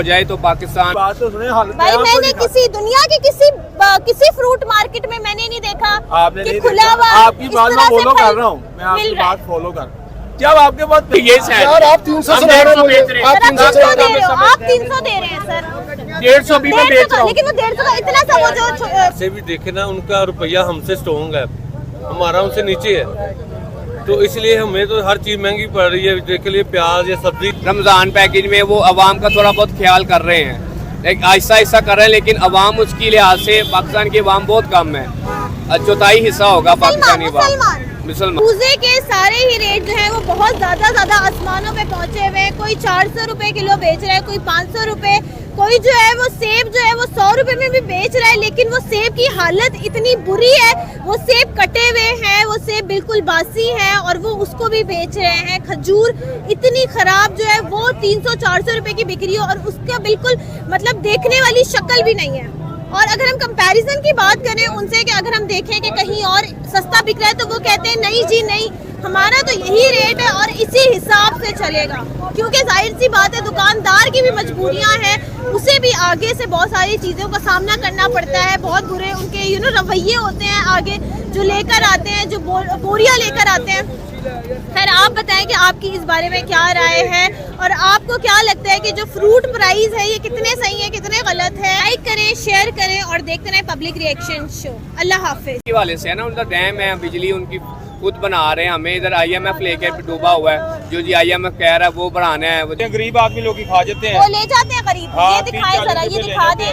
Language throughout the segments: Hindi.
हो जाए तो पाकिस्तान। बात तो सुने, भाई मैंने किसी दुनिया के किसी फ्रूट मार्केट में मैंने नहीं देखा आपने नहीं खुला हुआ आपकी बात मैं फॉलो कर रहा हूँ, मैं आपकी बात फॉलो कर। जब आपके पास ये यार आप 300 से बेच रहे हैं, आप 300 दे रहे हो, आप 300 दे रहे हैं सर, 150 भी मैं बेच रहा हूँ। लेकिन वो 150 का इतना सा वो जो से भी देखे ना, उनका रुपया हमसे स्ट्रॉन्ग है, हमारा उनसे नीचे है, तो इसलिए हमें तो हर चीज महंगी पड़ रही है। देख लिए प्याज या सब्जी, रमजान पैकेज में वो अवाम का थोड़ा बहुत ख्याल कर रहे हैं, आहिस्ता आहिस्ता कर रहे हैं, लेकिन अवाम उसकी लिहाज से पाकिस्तान की अवाम बहुत कम है, चौथाई हिस्सा होगा पाकिस्तानी अवाम मुसलमान। पूजे के सारे ही रेट जो है वो बहुत ज्यादा आसमानों पे पहुंचे हुए हैं। कोई 400 रुपए किलो बेच रहा है, कोई 500 रुपए, कोई जो है वो सेब जो है वो 100 रुपए में भी बेच रहा है। लेकिन वो सेब की हालत इतनी बुरी है, वो सेब कटे हुए हैं, वो सेब बिल्कुल बासी है और वो उसको भी बेच रहे हैं। खजूर इतनी खराब जो है वो 300-400 रुपए की बिक रही है और उसका बिल्कुल मतलब देखने वाली शक्ल भी नहीं है। और अगर हम कंपैरिजन की बात करें उनसे कि अगर हम देखें कि कहीं और सस्ता बिक रहा है तो वो कहते हैं नहीं जी नहीं, हमारा तो यही रेट है और इसी हिसाब से चलेगा। क्योंकि जाहिर सी बात है दुकानदार की भी मजबूरियां हैं, उसे भी आगे से बहुत सारी चीज़ों का सामना करना पड़ता है। बहुत बुरे उनके रवैये होते हैं आगे जो लेकर आते हैं, जो बोरियां लेकर आते हैं। खैर आप बताएं कि आपकी इस बारे में क्या राय है और आपको क्या लगता है कि जो फ्रूट प्राइस है ये कितने सही है कितने गलत है। लाइक करें, शेयर करें और देखते रहें पब्लिक रिएक्शन शो। अल्लाह हाफिज। वाले से है ना, उनका डैम है, बिजली उनकी खुद बना रहे हैं। हमें इधर IMF लेकर डूबा हुआ है, जो जी IMF कह रहा है वो बढ़ाना है। वो गरीब आदमी लोग ही खा जाते हैं, वो ले जाते हैं गरीब। ये दिखाए जरा, ये दिखा दे,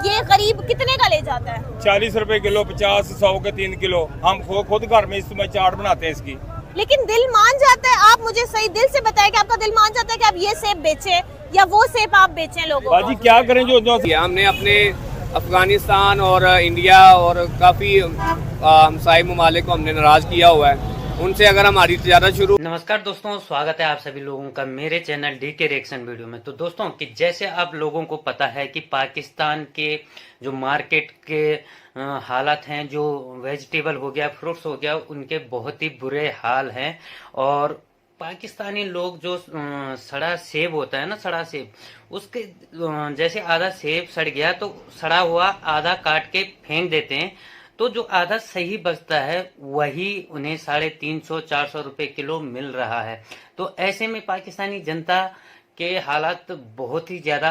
ये गरीब कितने का ले जाता है? 40 रुपए किलो, 50, 100 के 3 किलो। हम खुद घर में इसमें चाट बनाते हैं इसकी। लेकिन दिल मान जाता है। आप मुझे सही दिल से बताएं कि आपका दिल मान जाता है कि आप ये सेब बेचे या वो सेब आप बेचें लोगों को? बाजी क्या करें जो हमने अपने अफगानिस्तान और इंडिया और काफ़ी हमसाई ममालिक को हमने नाराज़ किया हुआ है, उनसे अगर हमारी तिजारत शुरू। नमस्कार दोस्तों, स्वागत है आप सभी लोगों का मेरे चैनल DK रिएक्शन वीडियो में। तो दोस्तों कि जैसे आप लोगों को पता है कि पाकिस्तान के जो मार्केट के हालात हैं, जो वेजिटेबल हो गया, फ्रूट्स हो गया, उनके बहुत ही बुरे हाल हैं। और पाकिस्तानी लोग जो सड़ा सेब होता है ना, सड़ा सेब, उसके जैसे आधा सेब सड़ गया तो सड़ा हुआ आधा काट के फेंक देते हैं, तो जो आधा सही बचता है वही उन्हें 350-400 रुपए किलो मिल रहा है। तो ऐसे में पाकिस्तानी जनता के हालात बहुत ही ज़्यादा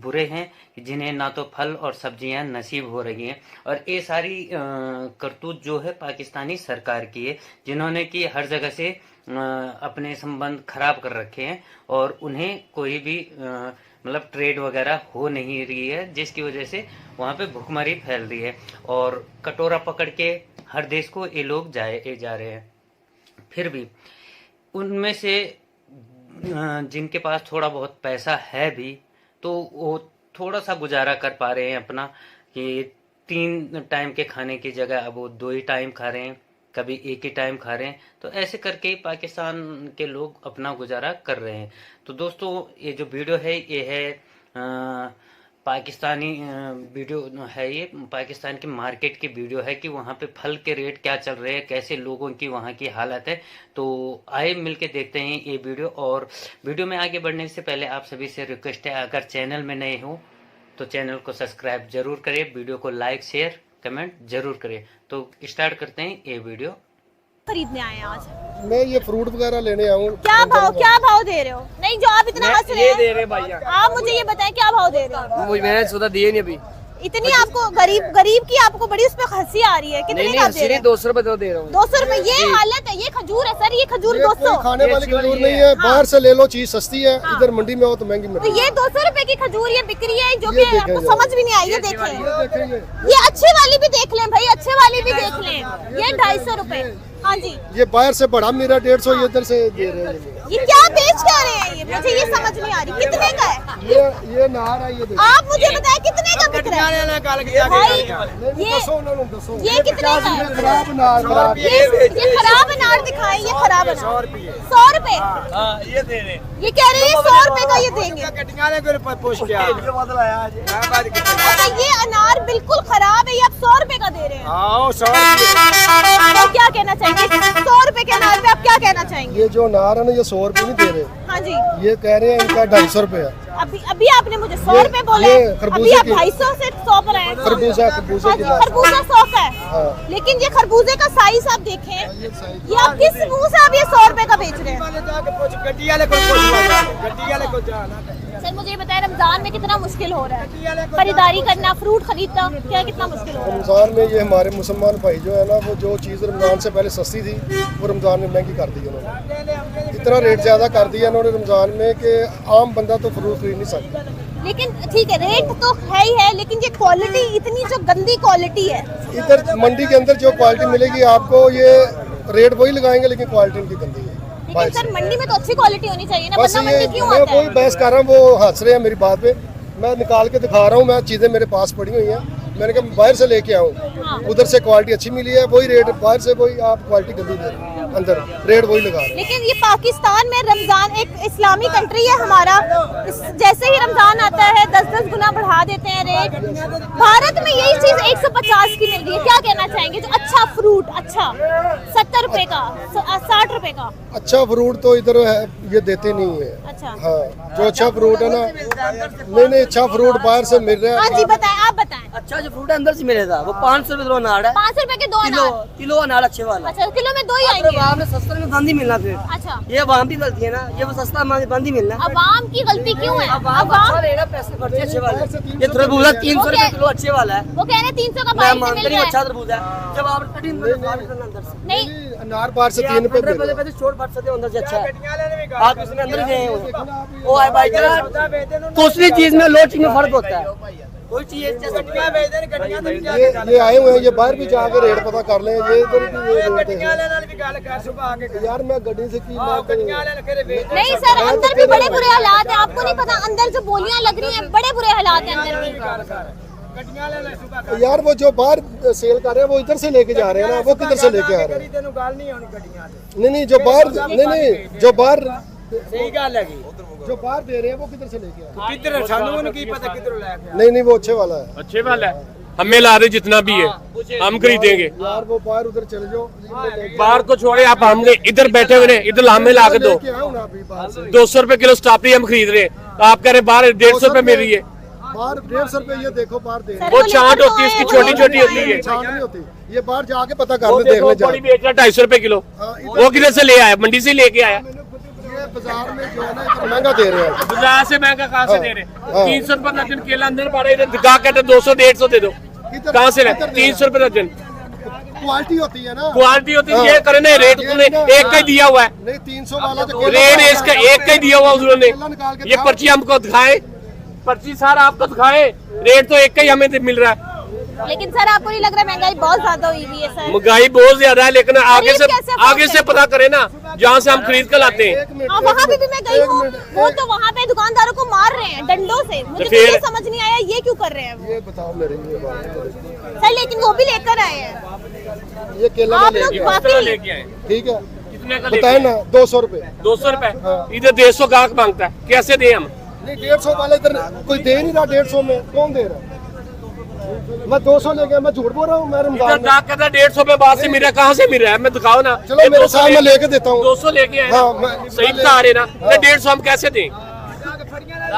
बुरे हैं, जिन्हें ना तो फल और सब्जियां नसीब हो रही हैं। और ये सारी करतूत जो है पाकिस्तानी सरकार की है, जिन्होंने कि हर जगह से अपने संबंध खराब कर रखे हैं और उन्हें कोई भी मतलब ट्रेड वगैरह हो नहीं रही है, जिसकी वजह से वहाँ पे भुखमरी फैल रही है और कटोरा पकड़ के हर देश को ये लोग जा रहे हैं। फिर भी उनमें से जिनके पास थोड़ा बहुत पैसा है भी, तो वो थोड़ा सा गुजारा कर पा रहे हैं अपना, कि 3 टाइम के खाने की जगह अब वो 2 ही टाइम खा रहे हैं, कभी 1 ही टाइम खा रहे हैं। तो ऐसे करके पाकिस्तान के लोग अपना गुजारा कर रहे हैं। तो दोस्तों ये जो वीडियो है ये है पाकिस्तानी वीडियो है, ये पाकिस्तान की मार्केट की वीडियो है कि वहाँ पे फल के रेट क्या चल रहे हैं, कैसे लोगों की वहाँ की हालत है। तो आए मिलके देखते हैं ये वीडियो। और वीडियो में आगे बढ़ने से पहले आप सभी से रिक्वेस्ट है, अगर चैनल में नए हो तो चैनल को सब्सक्राइब जरूर करें, वीडियो को लाइक शेयर कमेंट जरूर करें। तो स्टार्ट करते हैं ये वीडियो। खरीदने आए हैं आज मैं ये फ्रूट वगैरह लेने आऊँ। क्या भाव दे रहे हो? नहीं जो आप इतना हंस रहे हैं, दे रहे भैया, आप मुझे ये बताएं क्या भाव दे रहे हो? मैंने सौदा दिए नहीं अभी। इतनी आपको गरीब की आपको बड़ी उस पर हंसी आ रही है। कितने का दे रहे हैं? 200 रुपए तो दे रहा हूँ। 200 रुपए ये हालत है। ये खजूर है सर, ये खजूर 200। खाने वाली खजूर नहीं है, बाहर से ले लो, चीज सस्ती है, इधर मंडी में हो तो महंगी मिलती है। तो ये 200 रुपए की खजूर ये बिक्री है, जो कि आपको समझ भी नहीं आई। ये देखें, ये अच्छी वाली भी देख लें भाई, अच्छे वाली भी देख लें। ये 250 रुपए। हाँ जी, ये बाहर से बढ़ा मेरा 150, ये इधर से दे रहे हैं। ये क्या बेच क्या रहे हैं? ये मुझे ये समझ नहीं आ रही। कितने का है ये नार है, ये देखो। आप मुझे बताएं कितने का बिक रहा है भाई? ये कितने का है? खराब नार, खराब। ये खराब अनार दिखाएं, ये खराब अनार 100 रुपए। ये दे रहे, ये कह रहे हैं 100 रुपए का ये देंगे। अच्छा ये अनार बिल्कुल खराब है, ये आप 100 रुपए का दे रहे हैं। तो क्या कहना चाहेंगे 100 रुपए के अनार पे? आप क्या कहना चाहेंगे? ये जो नार है ना, ये 100 रुपए नहीं दे रहे। हाँ जी, ये कह रहे हैं इनका 250 रुपए है। अभी आपने मुझे 100 रुपए बोले, अभी आप 250 से 100 पर आए। खरबूजा खरबूजा 100 का है, लेकिन ये खरबूजे का साइज आप देखें, ये आप किस मुंह से आप ये 100 रुपए का बेच रहे हैं? सर मुझे ये बताएं, रमजान में कितना मुश्किल हो रहा है खरीदारी करना, फ्रूट खरीदना, क्या कितना मुश्किल हो रहा है? रमजान में ये हमारे मुसलमान भाई जो है ना, वो जो चीज़ रमजान से पहले सस्ती थी वो रमजान में महंगी कर दी उन्होंने। इतना रेट ज़्यादा कर दिया उन्होंने रमजान में कि आम बंदा तो फ्रूट खरीद नहीं सकता। लेकिन ठीक है, रेट तो है ही है, लेकिन ये क्वालिटी इतनी जो गंदी क्वालिटी है। इधर मंडी के अंदर जो क्वालिटी मिलेगी आपको, ये रेट वही लगाएंगे लेकिन क्वालिटी उनकी गंदी है। लेकिन सर मंडी में तो अच्छी क्वालिटी होनी चाहिए ना, बस वरना ये मंडी क्यों मैं आता वही है? बहस कर रहा हूँ, वो हंस रहे हैं मेरी बात पे। मैं निकाल के दिखा रहा हूँ, मैं चीज़ें मेरे पास पड़ी हुई हैं, मैंने कहा बाहर से लेके आऊँ, उधर से क्वालिटी अच्छी मिली है, वही रेट बाहर से, वही आप क्वालिटी गंदी दे रहे हैं, अंदर रेट वही लगा रहे हैं। लेकिन ये पाकिस्तान में रमजान एक इस्लामी कंट्री है हमारा, जैसे ही रमजान आता है 10-10 गुना बढ़ा देते हैं रेट। भारत में यही चीज 150 की मिल रही है, क्या कहना चाहेंगे? जो अच्छा फ्रूट, अच्छा 70 रुपए का, 60 रुपए का अच्छा फ्रूट तो इधर है, ये देते नहीं है। अच्छा, हाँ, जो अच्छा फ्रूट है ना, नहीं अच्छा फ्रूट बाहर से मिल रहा हाँ है। जी बताएं, आप बताएं। अच्छा जो फ्रूट है अंदर से मिलेगा, वो 500 रुपए किलो अनार है, 500 रुपए के 2 किलो अनार। किलो अनार अच्छे वाला। अच्छा, किलो में 2 ही अगर आएंगे। वहाँ में सस्ता में बंद ही मिलना फिर। अच्छा, ये अवाम की गलती है ना, ये वो सस्ता में बंद ही मिलना। अवाम की गलती क्यों है? अवाम अच्छा रहेगा, पैसे खर्चे अच्छे वाले। ये तरबूजा 300 रुपए किलो अच्छे वाला है, वो कह रहे हैं 300 का मैं बाहर से मानता मिल नहीं रहा अच्छा है। तरबूजा है। जब आप कटिंग में अंदर से नहीं, अनार बाहर से 3 रुपए दे रहे हैं। पहले छोड़ बढ़ सकते हो, अंदर से अच्छा है। आप इसमें अंदर गए हो, वो है भाई जान, दूसरी चीज में लो चीज में फर्क होता है। कोई चीज ये आए हुए हैं, ये बाहर भी जाके रेट पता कर लें, ये इधर भी ये रेट है। यार मैं गड्डी से की नहीं सर, अंदर भी बड़े बुरे हालात हैं, आपको नहीं पता? अंदर जो बोलियां लग रही हैं, बड़े बुरे हालात हैं अंदर भी। यार वो जो बाहर सेल कर रहे हैं वो इधर से लेके जा रहे हैं ना, वो किधर से लेके आ रहे हैं? नहीं जो बाहर, नहीं जो बाहर जो बाहर दे रहे हैं वो किधर से लेके आ रहे हैं? नहीं वो अच्छे वाला है। अच्छे वाला है, हमें ला दे जितना भी है हम खरीदेंगे। यार वो बाहर उधर चले जाओ, बाहर को छोड़े, आप हमने इधर बैठे हुए हैं, इधर हमें ला के दो। लेके आओ ना अभी बाहर से। 200 रुपए किलो स्ट्रॉबेरी हम खरीद रहे हैं, तो आप कह रहे बाहर 150 रुपए मिल रही है। बाहर 150 रुपए, ये देखो बाहर दे रहे हैं। वो छांट होती है, इसकी छोटी छोटी होती है। छांट नहीं होती, ये बाहर जाके पता कर वो ले, देख देखो ले जा। बड़ी बेच रहा 250 रुपए किलो, हाँ, वो किधर से ले आया? मंडी से लेके आया। ये बाजार में जो है ना इधर महंगा दे रहे हैं। बाजार से महंगा कहाँ से दे रहे? हाँ। 300 रुपए दर्जन केला अंदर पड़ा है, इधर दिखा कहते 200 150 दे दो, कहाँ से ले? 300 रुपए दर्जन क्वालिटी होती है ना, क्वालिटी होती है। हाँ। ये करे ना, रेट उन्होंने एक का ही दिया हुआ है, नहीं 300 वाला तो रेट इसका एक का ही दिया हुआ उन्होंने। केला निकाल के ये खाओ। पर्ची हमको दिखाए, पर्ची सारा आपको दिखाए, रेट तो एक का ही हमें मिल रहा है। लेकिन सर आपको नहीं लग रहा महंगाई बहुत ज्यादा हुई हुई है सर? महंगाई बहुत ज्यादा है, लेकिन आगे कैसे अफोर्ड आगे से पता करें ना, जहाँ से हम खरीद कर लाते हैं। वहाँ पे भी मैं गई हूँ, वो तो वहाँ पे दुकानदारों को मार रहे हैं डंडों से। मुझे तो फिर? ये समझ नहीं आया ये क्यों कर रहे हैं वो। ये बताओ मेरे ये बात। सर लेकिन वो भी लेकर आए हैं। ये केला आप में लोग लेके बाकी लेके आए ठीक है, कितने का बताए ना 200 रुपए। 200 रुपए, हाँ। इधर 150 गाहक मांगता है, कैसे दे हम? नहीं 150 वाले इधर कोई दे नहीं रहा, 150 में कौन दे रहा है? मैं 200 ले गया, मैं झूठ बोल रहा हूँ? मैं इधर रमजान में गाहक कहता है 150 रुपए बाद से मिल रहा है, कहाँ से मिल रहा है? मैं दिखाओ ना। चलो मेरे साथ मैं लेके देता हूँ। 200 लेके आए हाँ, ना, मैं- सही बता रहे ना, तो 150 हम कैसे दें?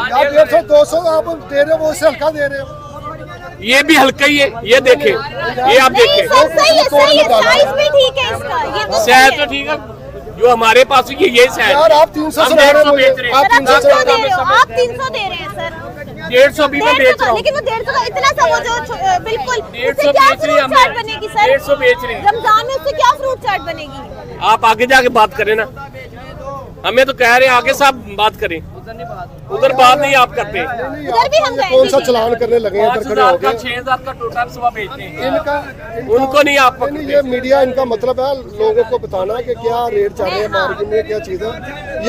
यार 150 200 आप दे रहे हो, वो उससे हल्का दे रहे हो। ये भी हल्का ही है, ये देखें, ये आप नहीं देखें, सर सही है, साइज भी ठीक है इसका, ये तो शहद सही तो है। ठीक है, जो हमारे पास ये शहद यार आप 300 हम से ला रहे 150 हो बेच रहे हैं। आप सर आप 300 से 300 दे रहे हो, आप 300 दे रहे हैं सर। 150 भी मैं 150 बेच का, रहा हूँ। लेकिन वो 150 का इतना सा वो जो बिल्कुल, 150 उससे क्या बेच रही है फ्रूट चाट हमने। बनेगी सर? 150 बेच रही है। रमजान में उससे क्या फ्रूट चाट बनेगी? आप आगे जाके बात करें ना, हमें तो कह रहे हैं आगे साहब बात करें, उधर बात नहीं आप करते। उधर भी हम गए कौन सा थे। चलान करने लगे हैं इधर खड़े 5000 हो का गए? 6000 का टोटल सवा बेचते हैं, इनका उनको नहीं आप नहीं, ये मीडिया इनका मतलब है लोगों को बताना कि क्या रेट चल रहे हैं मार्केट में, क्या चीज है।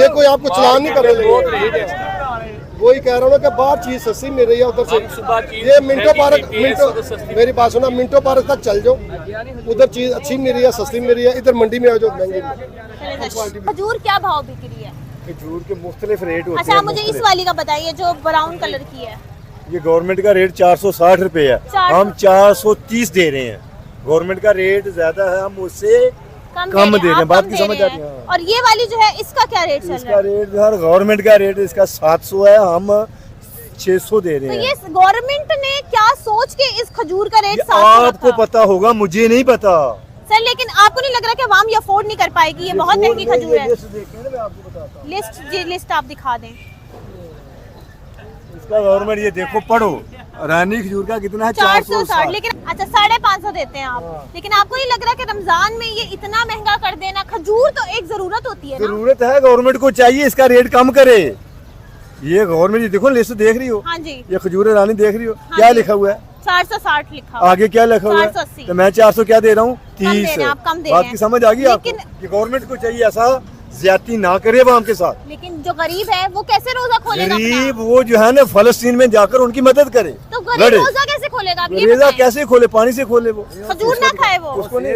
ये कोई आपको चलान नहीं करने लगे। वही कह रहा हूँ ना कि बाहर चीज सस्ती मिल रही है उधर हम सुबह से। चीज ये मिंटो महंगी पार्क, मिलती है, मिंटो इससे तो सस्ती। मेरी बात सुना, मिंटो पार्क तक चल जाओ, उधर चीज अच्छी मिल रही है, सस्ती मिल रही है। इधर मंडी में आ जाओ महंगी मिल रही है। खजूर क्या भाव बिक रही है? खजूर के मुख्तलिफ रेट होते अच्छा हैं। आप मुझे इस वाली का बताइए जो ब्राउन कलर की है। ये गवर्नमेंट का रेट 460 रुपए है, 400 हम 430 दे रहे हैं। गवर्नमेंट का रेट ज्यादा है, हम उससे कम दे रहे हैं, बात की कम समझ दे आ रहे रही हैं। है। और ये वाली जो है इसका क्या रेट चल रहा इसका है? रेट यार गवर्नमेंट का रेट इसका 700 है, हम 600 दे तो रहे ये हैं। गवर्नमेंट ने क्या सोच के इस खजूर का रेट ये 700 आपको रखा? पता होगा, मुझे नहीं पता। सर लेकिन आपको नहीं लग रहा कि आवाम ये अफोर्ड नहीं कर पाएगी? ये बहुत महंगी खजूर है। लिस्ट देखें ना, मैं आपको बताता हूँ। लिस्ट आप दिखा दें। इसका गवर्नमेंट ये देखो, पढ़ो, रानी खजूर का कितना है? 460। लेकिन अच्छा 550 देते हैं आप, लेकिन आपको नहीं लग रहा कि रमजान में ये इतना महंगा कर देना? खजूर तो एक जरूरत होती है ना। जरूरत है, गवर्नमेंट को चाहिए इसका रेट कम करे। ये गवर्नमेंट, ये देखो लिस्ट देख रही हो, हाँ जी, ये खजूर रानी देख रही हो, हाँ क्या जी। लिखा हुआ है? 460 लिखा हुआ है। आगे क्या लिखा हुआ है? 480। तो मैं 400 क्या दे रहा हूँ? कम दे 30। रहे हैं आप, कम दे बात रहे की हैं। समझ आ गई आपको लेकिन- कि गवर्नमेंट को चाहिए ऐसा ज्यादती ना करे आवाम के साथ। लेकिन जो गरीब है वो कैसे रोजा खोलेगा अपना? गरीब वो जो है ना, फलस्तीन में जाकर उनकी मदद करे, तो गरीब लड़े। रोजा कैसे खोलेगा? आप ये रेजा बताएं। कैसे खोले? पानी से खोले वो। खजूर ना खाए वो। उसको नहीं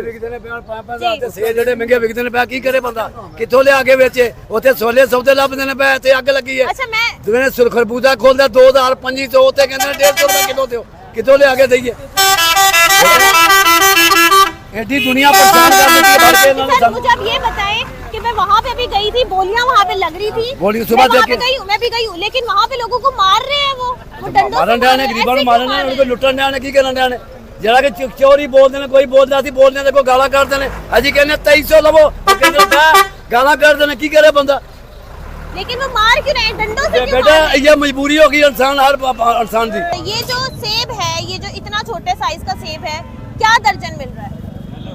सेब ਜਿਹੜੇ ਮਹਿੰਗੇ ਵਿਕਦੇ ਨੇ ਪਿਆ ਕੀ ਕਰੇ ਬੰਦਾ? ਕਿੱਥੋਂ ਲਿਆ ਕੇ ਵੇਚੇ? ਉੱਥੇ ਛੋਲੇ ਸੌਦੇ ਲੱਭਦੇ ਨੇ ਪਿਆ, ਇੱਥੇ ਅੱਗ ਲੱਗੀ ਹੈ। अच्छा मैं ਜਿਵੇਂ ਖਰਬੂਜਾ ਖੋਲਦਾ 2500 ਉੱਥੇ ਕਹਿੰਦੇ ਨੇ 150 ਰੁਪਏ ਕਿਲੋ ਦਿਓ, ਕਿੱਥੋਂ ਲਿਆ ਕੇ ਦਈਏ? एडी दुनिया परेशान कर देती है, भर के इन्होंने सर सब- मुझे आप ये बताएं कि मैं वहाँ पे अभी गई थी, बोलियां वहाँ पे लग रही थी। गोलियां सुबह मैं वहाँ देख पे के- गई हूँ, मैं भी गई हूँ, लेकिन वहाँ पे लोगों को मार रहे हैं वो डंडों से मारन मार डे रहे ने हैं। गरीबों ऐसे ਨੂੰ ਮਾਰਨ क्यों मार ਨੇ, रहे ਕੋਈ ਲੁੱਟਣ ਡਿਆ ਨੇ, ਕੀ ਕਰਨ ਡਿਆ ਨੇ? ਜਿਹੜਾ ਕਿ ਚੋਰੀ ਬੋਲਦੇ ਨੇ, ਕੋਈ ਬੋਲਦਾ ਸੀ ਬੋਲਦੇ ਨੇ, ਕੋਈ ਗਾਲਾਂ ਕੱਢਦੇ ਨੇ। ਅਸੀਂ ਕਹਿੰਦੇ 2300 ਲਵੋ, ਉਹ ਕਹਿੰਦੇ ਗਾਲਾਂ ਕੱਢਦੇ ਨੇ, ਕੀ ਕਰੇ ਬੰਦਾ? हैं? लेकिन वो मार क्यों रहे हैं? डंडों से क्यों बेटा मार रहे हैं? ये मजबूरी होगी इंसान, हर इंसान की। ये जो सेब है, ये जो इतना छोटे साइज का सेब है, क्या दर्जन मिल रहा है?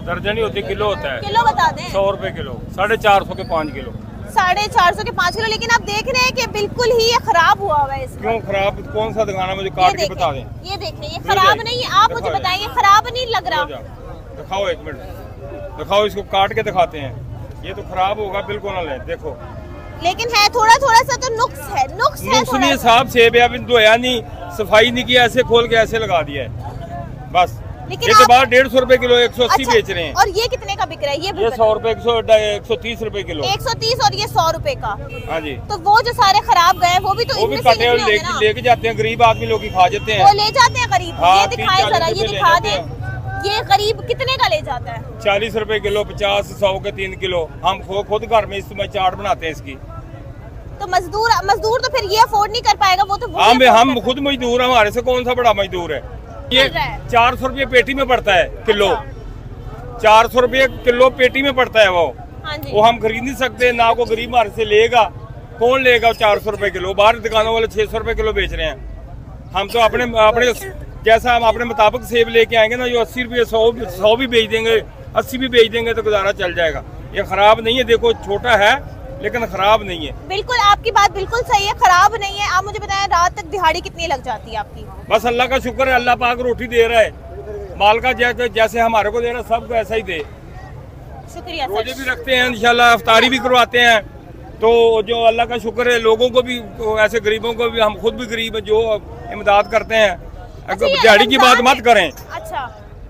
दर्जन ही होती, किलो होता है। किलो बता दें। 100 रुपए किलो, 450 के 5 किलो। 450 के 5 किलो। लेकिन आप देख रहे हैं कि बिल्कुल ही ये खराब हुआ हुआ है इसका। क्यों खराब? कौन सा दिखाना, मुझे ये काट के देखें, बता दें। ये देखें, ये खराब जाए। नहीं है। आप मुझे दिखाओ बताएं, ये खराब नहीं लग हो रहा? जाओ। दिखाओ, एक मिनट दिखाओ, इसको काट के दिखाते हैं। ये तो खराब होगा, बिल्कुल ना लें। देखो लेकिन है थोड़ा थोड़ा सा तो नुक्स है, नुक्स है नुक्स थोड़ा नहीं, सा। साफ सेब है, अभी धोया नहीं, सफाई नहीं किया, ऐसे खोल के ऐसे लगा दिया है बस। लेकिन ये तो आप- बाहर 150 रुपए किलो, 180 अच्छा, बेच रहे हैं। और ये कितने का बिक रहा है? ये ये 100 रुपए, 130 रुपए किलो। 130 और ये 100 रुपए का। हाँ जी, तो वो जो सारे खराब गए वो भी तो वो भी इनमें से कटे हुए निकले होंगे ना? लेके जाते हैं, गरीब आदमी लोग ही खा जाते वो हैं। ले जाते हैं गरीब। हाँ, ये दिखाए 30-40 जरा, ये रुपए ले दिखा जाते दे, ये गरीब कितने का ले जाता है? 40 रुपए किलो, 50, 100 के 3 किलो। हम खुद घर में इसमें चाट बनाते हैं इसकी। तो मजदूर तो फिर ये अफोर्ड नहीं कर पाएगा, वो तो वही हम afford हम कर खुद मजदूर, हमारे से कौन सा बड़ा मजदूर है? ये मिल रहा है। 400 रुपये पेटी में पड़ता है किलो। अच्छा। 400 रुपये किलो पेटी में पड़ता है वो। हाँ जी। वो हम खरीद नहीं सकते, ना को गरीब हमारे से लेगा। कौन लेगा 400 रुपए किलो? बाहर दुकानों वाले 600 रुपए किलो बेच रहे हैं। हम तो अपने अपने जैसा हम अपने मुताबिक सेब लेके आएंगे ना, जो 80 रुपये 100 भी बेच देंगे, 80 भी बेच देंगे तो गुजारा चल जाएगा। ये खराब नहीं है, देखो छोटा है लेकिन खराब नहीं है। बिल्कुल आपकी बात बिल्कुल सही है, खराब नहीं है। आप मुझे बताएं, रात तक दिहाड़ी कितनी लग जाती है आपकी? बस अल्लाह का शुक्र है, अल्लाह पाक रोटी दे रहा है। माल का जैसे हमारे को दे रहा है, सबको ऐसा ही दे। शुक्रिया रोजे सर। भी रखते हैं इंशाल्लाह, इफ्तारी भी करवाते हैं। तो जो अल्लाह का शुक्र है, लोगों को भी, ऐसे गरीबों को भी, हम खुद भी गरीब हैं जो इमदाद करते हैं। अच्छा, ये दिहाड़ी की बात रमजान मत करें। अच्छा,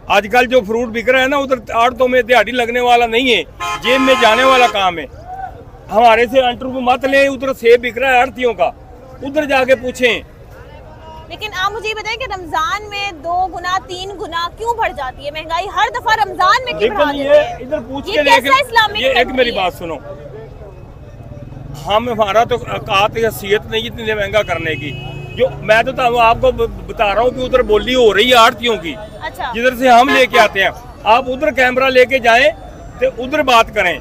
आजकल जो फ्रूट बिक रहा है ना, उधर आड़तों में दिहाड़ी लगने वाला नहीं है, जेब में जाने वाला काम है। हमारे से इंटरव्यू मत लें, उधर सेब बिक रहा है आड़तियों का, उधर जाके पूछें। लेकिन आप मुझे ये बताएं कि रमजान में 2 गुना 3 गुना क्यों बढ़ जाती है महंगाई? हर दफा रमजान में क्यों बढ़ा लेकिन देते ये हैं? इधर पूछ ये के कैसा इस्लामिक ये एक कंट्री मेरी है? बात सुनो, हम हमारा तो औकात हैसियत नहीं इतनी महंगा करने की। जो मैं तो आपको बता रहा हूँ कि उधर बोली हो रही है आड़तियों की, अच्छा, जिधर से हम लेके आते हैं। आप उधर कैमरा लेके जाएं तो उधर बात करें,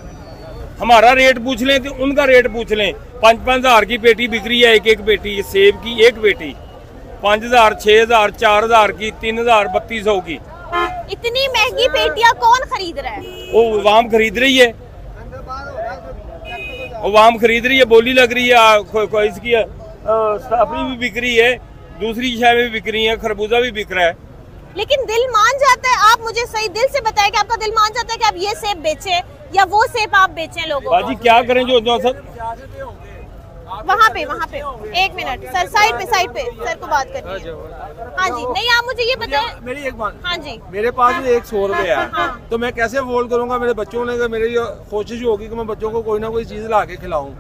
हमारा रेट पूछ लें तो उनका रेट पूछ लें। 5-5 हज़ार की पेटी बिक रही है, एक पेटी सेब की, एक पेटी 5,000, 6,000, 4,000 की, 3,000, 3,200 की। इतनी महंगी पेटियां कौन खरीद रहा है? वो वाम खरीद रही है, वो वाम खरीद रही है, बोली लग रही है, इसकी स्ट्रॉबेरी भी बिक रही है, दूसरी शय भी बिक रही है, खरबूजा भी बिक रहा है। लेकिन दिल मान जाता है, आप मुझे सही दिल से बताएं कि आपका दिल मान जाता है कि आप ये सेब बेचें या वो सेब आप बेचें लोगों बाजी को? क्या करें, जो सब वहाँ पे 1 मिनट सर, साइड पे सर को बात करनी है। हाँ जी, नहीं आप मुझे ये बताएं। मेरी एक बात, हाँ जी, मेरे पास भी 100 रुपए है, हाँ। तो मैं कैसे अफोर्ड करूंगा? मेरे बच्चों ने, मेरी कोशिश होगी कि मैं बच्चों को कोई ना कोई चीज ला के खिलाऊं।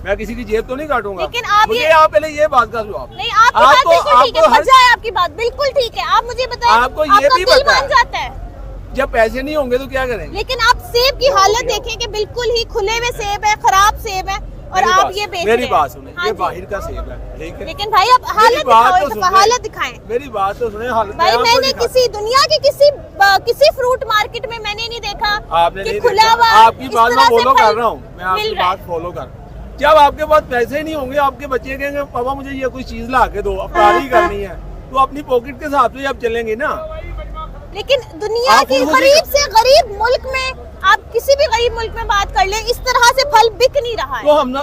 मैं किसी की जेब तो नहीं काटूंगा। लेकिन आप मुझे ये- आप पहले ये बात का जवाब। नहीं आपकी बात बिल्कुल ठीक है, हर मजा है आपकी बात बिल्कुल ठीक है। आप मुझे बताएं, आपको ये आपका भी दिल पता मान है। जाता है? जब पैसे नहीं होंगे तो क्या करेंगे? लेकिन आप सेब की हालत देखें कि बिल्कुल ही खुले हुए सेब है, खराब सेब है, और आप ये बेच रहे हैं। मेरी बात सुने, हाँ ये जी। बाहर का सेब है, ठीक है? लेकिन भाई आप हालत दिखाओ, एक दफा हालत दिखाएं। मेरी बात तो सुने, हालत भाई मैंने किसी दुनिया के किसी फ्रूट मार्केट में मैंने नहीं देखा आपने कि नहीं खुला देखा। हुआ आपकी इस बात तरह मैं से फॉलो फल कर रहा हूँ, मैं आपकी मिल रहा है। बात फॉलो कर। जब आपके पास पैसे नहीं होंगे, आपके बच्चे कहेंगे पापा मुझे ये कोई चीज ला के दो, अफ्तारी करनी है, तो अपनी पॉकेट के हिसाब से आप चलेंगे ना। लेकिन दुनिया आप की उनको गरीब से गरीब मुल्क में, आप किसी भी गरीब मुल्क में बात कर लें, इस तरह से फल बिक नहीं रहा है। तो हम ना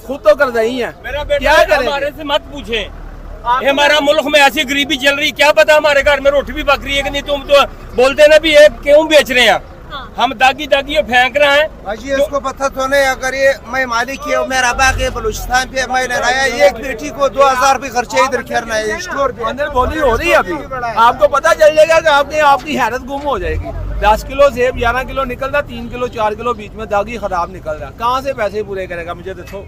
खुद तो कर रही हैं, मेरा बेटा क्या करें? हमारे से मत पूछे, ये हमारा मुल्क में ऐसी गरीबी चल रही, क्या पता हमारे घर में रोटी भी पक रही है कि नहीं। तुम तो बोलते ना भी ये क्यों बेच रहे हैं, हाँ। हम दागी दागी ये फेंक रहे हैं। भाजी इसको पता तो नहीं, अगर ये मैं मालिक है, मेरा बाग है बलूचिस्तान पे, मैंने लाया एक बेटी को 2000 रुपए खर्चे इधर करना है स्टोर पे। अंदर बोली हो रही है अभी, आपको पता चल जाएगा कि आपकी हैरत गुम हो जाएगी। 10 किलो सेब 11 किलो निकल रहा, 3 किलो 4 किलो बीच में दागी खराब निकल रहा, कहाँ से पैसे पूरे करेगा? मुझे देखो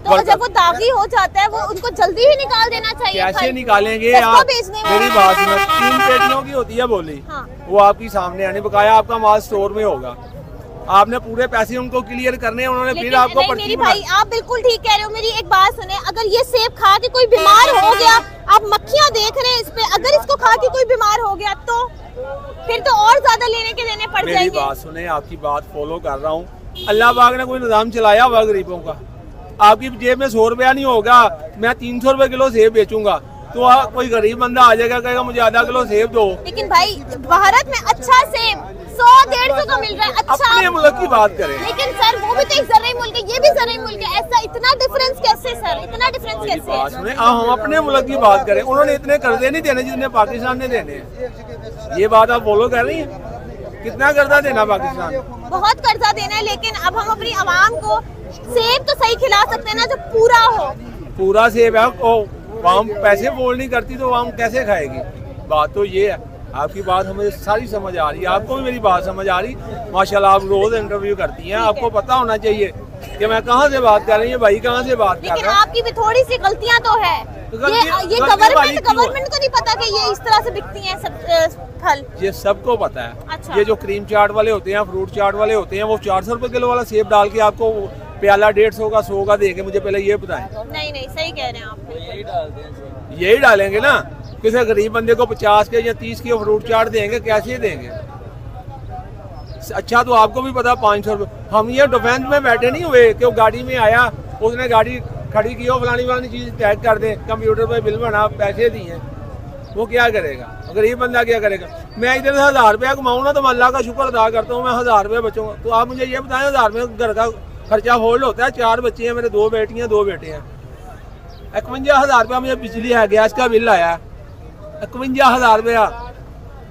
तो जब वो दागी हो जाता है, वो उनको जल्दी ही निकाल देना चाहिए। कैसे फल। निकालेंगे सस्ता आप? बेचने में। मेरी बात सुनो, 3 पेटियों की होती है बोली, हाँ। वो आपकी सामने आने बकाया आपका माल स्टोर में होगा, आपने पूरे पैसे उनको क्लियर करने हैं, उन्होंने फिर आपको नहीं पर्ची मेरी बना- भाई, आप बिल्कुल ठीक कह रहे हो। मेरी एक बात सुने, अगर ये सेब खा के कोई बीमार हो गया, आप मक्खियां देख रहे हैं इस पे, अगर इसको खा के कोई बीमार हो गया तो फिर तो और ज्यादा लेने के देने पड़ मेरी जाएंगे। बात सुने, आपकी बात फॉलो कर रहा हूँ। अल्लाह पाक ने कोई निजाम चलाया हुआ गरीबों का, आपकी जेब में 100 रुपया नहीं होगा, मैं 300 रुपए किलो सेब बेचूंगा, तो कोई गरीब बंदा आ जाएगा, कहेगा मुझे आधा किलो सेब दो। लेकिन भाई भारत में अच्छा सेब 100-150 का मिल रहा है, अच्छा। अपने मुल्क की बात करें। लेकिन सर वो भी तो एक ज़रई मुल्क है, ये भी ज़रई मुल्क है, ऐसा इतना डिफरेंस कैसे सर, इतना डिफरेंस कैसे बात है? सुने, हम अपने मुल्क की बात करें, उन्होंने इतने कर्जे नहीं देने जितने पाकिस्तान ने देने हैं। ये बात आप फॉलो कर रही हैं? कितना कर्जा देना पाकिस्तान? बहुत कर्जा देना है, लेकिन अब हम अपनी आवाम को सेब तो सही खिला सकते हैं ना, जो पूरा हो। पूरा सेब है, आवाम पैसे बोल नहीं करती तो आवाम कैसे खाएगी? बात तो ये है। आपकी बात हमें सारी समझ आ रही है, आपको भी मेरी बात समझ आ रही। माशाल्लाह आप रोज इंटरव्यू करती हैं, आपको पता होना चाहिए कि मैं कहाँ से बात कर रही हूँ, भाई कहाँ से बात कर लेकिन रहा है। आपकी भी थोड़ी सी गलतियां तो है। ये गवर्नमेंट को नहीं पता कि ये इस तरह से बिकती हैं सब फल। ये सबको पता है। अच्छा। ये जो क्रीम चाट वाले होते हैं, फ्रूट चाट वाले होते हैं, वो 400 रुपए किलो वाला सेब डाल के आपको प्याला 150 का 100 का देंगे। मुझे पहले ये बताएं। नहीं सही कह रहे हैं आप। यही डालेंगे ना, किसी गरीब बंदे को 50 के या 30 के फ्रूट चाट देंगे, कैसे देंगे? अच्छा तो आपको भी पता 500 रुपये। हम ये डिफेंस में बैठे नहीं हुए कि वो गाड़ी में आया, उसने गाड़ी खड़ी की हो, फलानी चीज टैग कर दे, कंप्यूटर पे बिल बना, पैसे दिए, वो क्या करेगा? गरीब बंदा क्या करेगा? मैं इधर से 1000 रुपया कमाऊँ ना तो मैं अल्लाह का शुक्र अदा करता हूँ, मैं 1000 रुपये बचूंगा। तो आप मुझे ये बताएं, 1000 में घर का खर्चा होल्ड होता है? 4 बच्चे हैं मेरे, 2 बेटियाँ 2 बेटे हैं। 51,000 रुपया मुझे बिजली है, गैस का बिल आया 51,000 रुपया,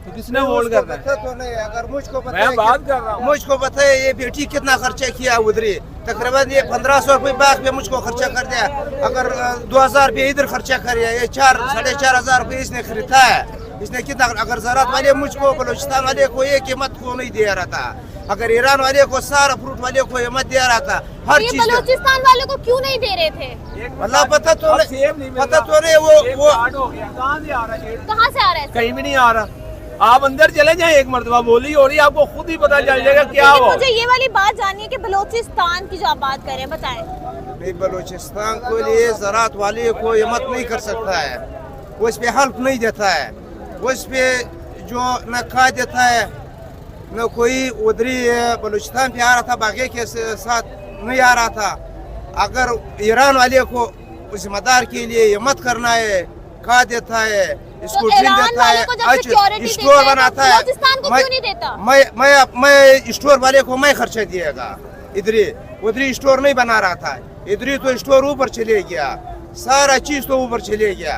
तो किसने होल्ड करना है? तो नहीं, अगर मुझको पता मैं है बात कर रहा हूँ। मुझको पता है ये बेटी कितना खर्चा किया उधरी, तकरीबन ये 1500 रुपये बाग पे मुझको खर्चा कर दिया। अगर 2000 रुपये इधर खर्चा कर, ये 4-4,500 रुपये इसने खरीदा है। इसने कितना, अगर ज़रात वाले मुझको, बलूचिस्तान वाले को ये कीमत को नहीं दे रहा था, अगर ईरान वाले को, सारा फ्रूट वाले को कीमत दे रहा था, हर ये चीज। बलूचिस्तान वालों को क्यों नहीं दे रहे थे? अल्लाह पता तो नहीं, पता तो नहीं। वो कहाँ से आ रहा है? कहाँ से आ रहा है? कहीं भी नहीं आ रहा। आप अंदर चले जाएं, एक मरतबा बोली हो रही है, आपको खुद ही पता चल जाएगा क्या लेकिन हुआ। मुझे ये वाली बात जाननी है कि बलूचिस्तान की जो आप बात कर रहे हैं, बताएं। नहीं, बलूचिस्तान को लिए ज़रात वाले को हिम्मत नहीं कर सकता है, वो इस पे हेल्प नहीं देता है, वो इस पे जो न खाद देता है, न कोई उधरी बलूचिस्तान पे आ रहा था बागे के साथ नहीं आ रहा था। अगर ईरान वाले को जिम्मेदार के लिए हिम्मत करना है, खाद देता है, स्कूटी देता है, स्टोर बनाता है, मैं स्टोर वाले को मैं खर्चा दिएगा। उधरी स्टोर नहीं बना रहा था, इधरी तो स्टोर ऊपर चले गया, सारा चीज तो ऊपर चले गया।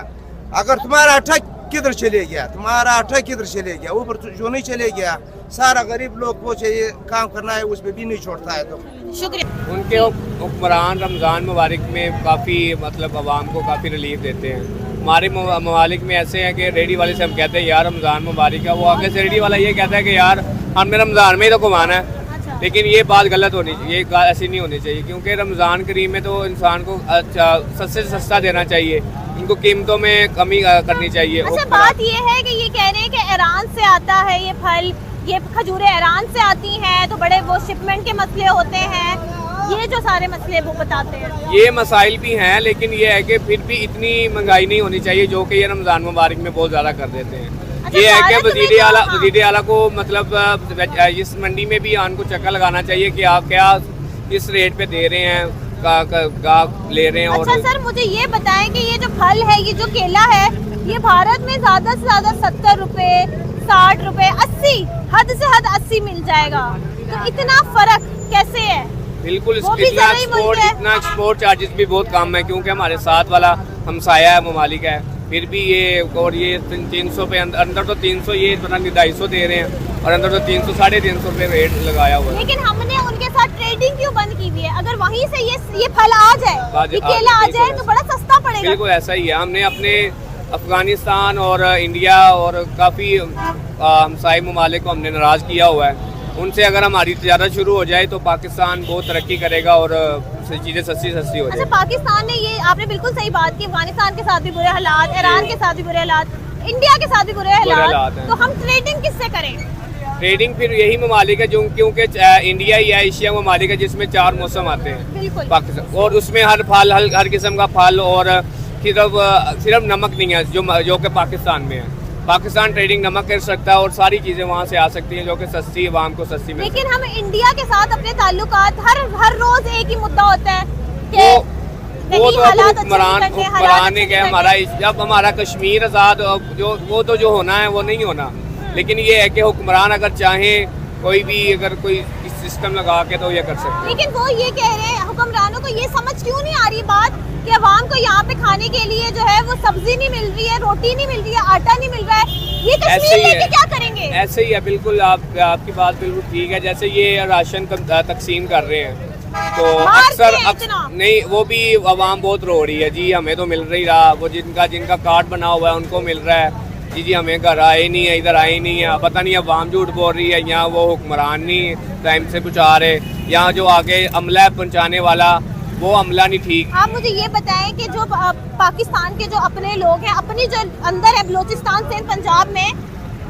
अगर तुम्हारा आटा किधर चले गया, तुम्हारा आटा किधर चले गया, ऊपर जो नहीं चले गया, सारा गरीब लोग को चाहिए काम करना है, उस पर भी नहीं छोड़ता है। तो शुक्रिया। उनके हुक्मरान रमज़ान मुबारक में काफ़ी मतलब आवाम को काफ़ी रिलीफ देते हैं। हमारे ममालिक में ऐसे हैं कि रेडी वाले से हम कहते हैं यार रमज़ान मुबारक है, वो आगे से रेडी वाला ये कहता है कि यार हमने रमज़ान में ही तो कमाना है। लेकिन ये बात गलत होनी चाहिए, ये ऐसी नहीं होनी चाहिए, क्योंकि रमज़ान करीम में तो इंसान को अच्छा सस्ते से सस्ता देना चाहिए, इनको कीमतों में कमी करनी चाहिए। अच्छा बात ये है कि ये कह रहे हैं कि ईरान से आता है ये फल, ये खजूरें ईरान से आती हैं, तो बड़े वो शिपमेंट के मसले होते हैं, ये जो सारे मसले वो बताते हैं। ये मसाइल भी हैं, लेकिन ये है कि फिर भी इतनी महंगाई नहीं होनी चाहिए जो कि ये रमज़ान मुबारक में बहुत ज़्यादा कर देते हैं। अच्छा, ये है कि भारत में वज़ीर आला को मतलब इस मंडी में भी आन को चक्कर लगाना चाहिए कि आप क्या इस रेट पे दे रहे हैं, का ले रहे हैं। और अच्छा सर, मुझे ये बताएं कि ये जो फल है, ये जो केला है, ये भारत में ज्यादा से ज्यादा 70 रुपए, 60 रुपए, 80, हद से हद 80 मिल जाएगा, तो इतना फर्क कैसे है? बिल्कुल, वो भी इतना ज़रूरी मुल्क है। एक्सपोर्ट चार्जेस भी बहुत कम है, क्योंकि हमारे साथ वाला हमसाया ममालिक है, फिर भी ये और ये 300 पे अंदर तो 300, ये पता नहीं 250 दे रहे हैं, और अंदर तो 300 350 रुपए रेट लगाया हुआ है। लेकिन हमने उनके साथ ट्रेडिंग क्यों बंद की हुई है? अगर वहीं से ये फल आ जाए, ये केला आ जाए, तो बड़ा सस्ता पड़ेगा। बिल्कुल ऐसा ही है। हमने अपने अफगानिस्तान और इंडिया और काफ़ी हमसाई ममालिक को हमने नाराज़ किया हुआ है। उनसे अगर हमारी तिजारत शुरू हो जाए तो पाकिस्तान बहुत तरक्की करेगा और चीज़ें सस्ती हो अच्छा, जाए। पाकिस्तान ने, ये आपने बिल्कुल सही बात की, अफगानिस्तान के साथ भी बुरे हालात, ईरान के साथ भी बुरे हालात, इंडिया के साथ भी बुरे हालात, तो हम ट्रेडिंग किससे करें? ट्रेडिंग फिर यही ममालिक है जो, क्योंकि इंडिया ही एशिया ममालिक है जिसमें 4 मौसम आते हैं पाकिस्तान, और उसमें हर किस्म का फल, और सिर्फ नमक नहीं है जो कि पाकिस्तान में है। पाकिस्तान ट्रेडिंग नमक कर सकता है और सारी चीजें वहाँ से आ सकती हैं जो कि सस्ती आवाम को सस्ती मिल। लेकिन हम इंडिया के साथ अपने ताल्लुकात हर रोज एक ही मुद्दा होता है कि वो तो हुक्मरान ने क्या, हमारा जब हमारा कश्मीर आज़ाद जो होना है वो नहीं होना, लेकिन ये है कि हुक्मरान अगर चाहें कोई भी अगर कोई सिस्टम लगा के तो ये कर सकते हैं। लेकिन वो ये कह रहे हैं, हुक्मरानों को ये समझ क्यों नहीं आ रही बात कि अवाम को यहाँ पे खाने के लिए जो है वो सब्जी नहीं मिल रही है, रोटी नहीं मिल रही है, आटा नहीं मिल रहा है, ये कश्मीर लेके क्या करेंगे? ऐसे ही है, बिल्कुल आपकी बात बिल्कुल ठीक है। जैसे ये राशन तकसीम कर रहे हैं तो अक्सर नहीं, वो भी अवाम बहुत रो रही है, जी हमें तो मिल रही रहा, वो जिनका कार्ड बना हुआ है उनको मिल रहा है, जी हमें घर आए नहीं है, इधर आए नहीं है, पता नहीं अवाम झूठ बोल रही है, यहाँ वो हुक्मरान नहीं टाइम से पहुँचा रहे, यहाँ जो आगे अमला पहुँचाने वाला वो अमला नहीं ठीक। आप मुझे ये बताएं कि जो पाकिस्तान के जो अपने लोग हैं, अपनी जो अंदर है बलूचिस्तान से पंजाब में,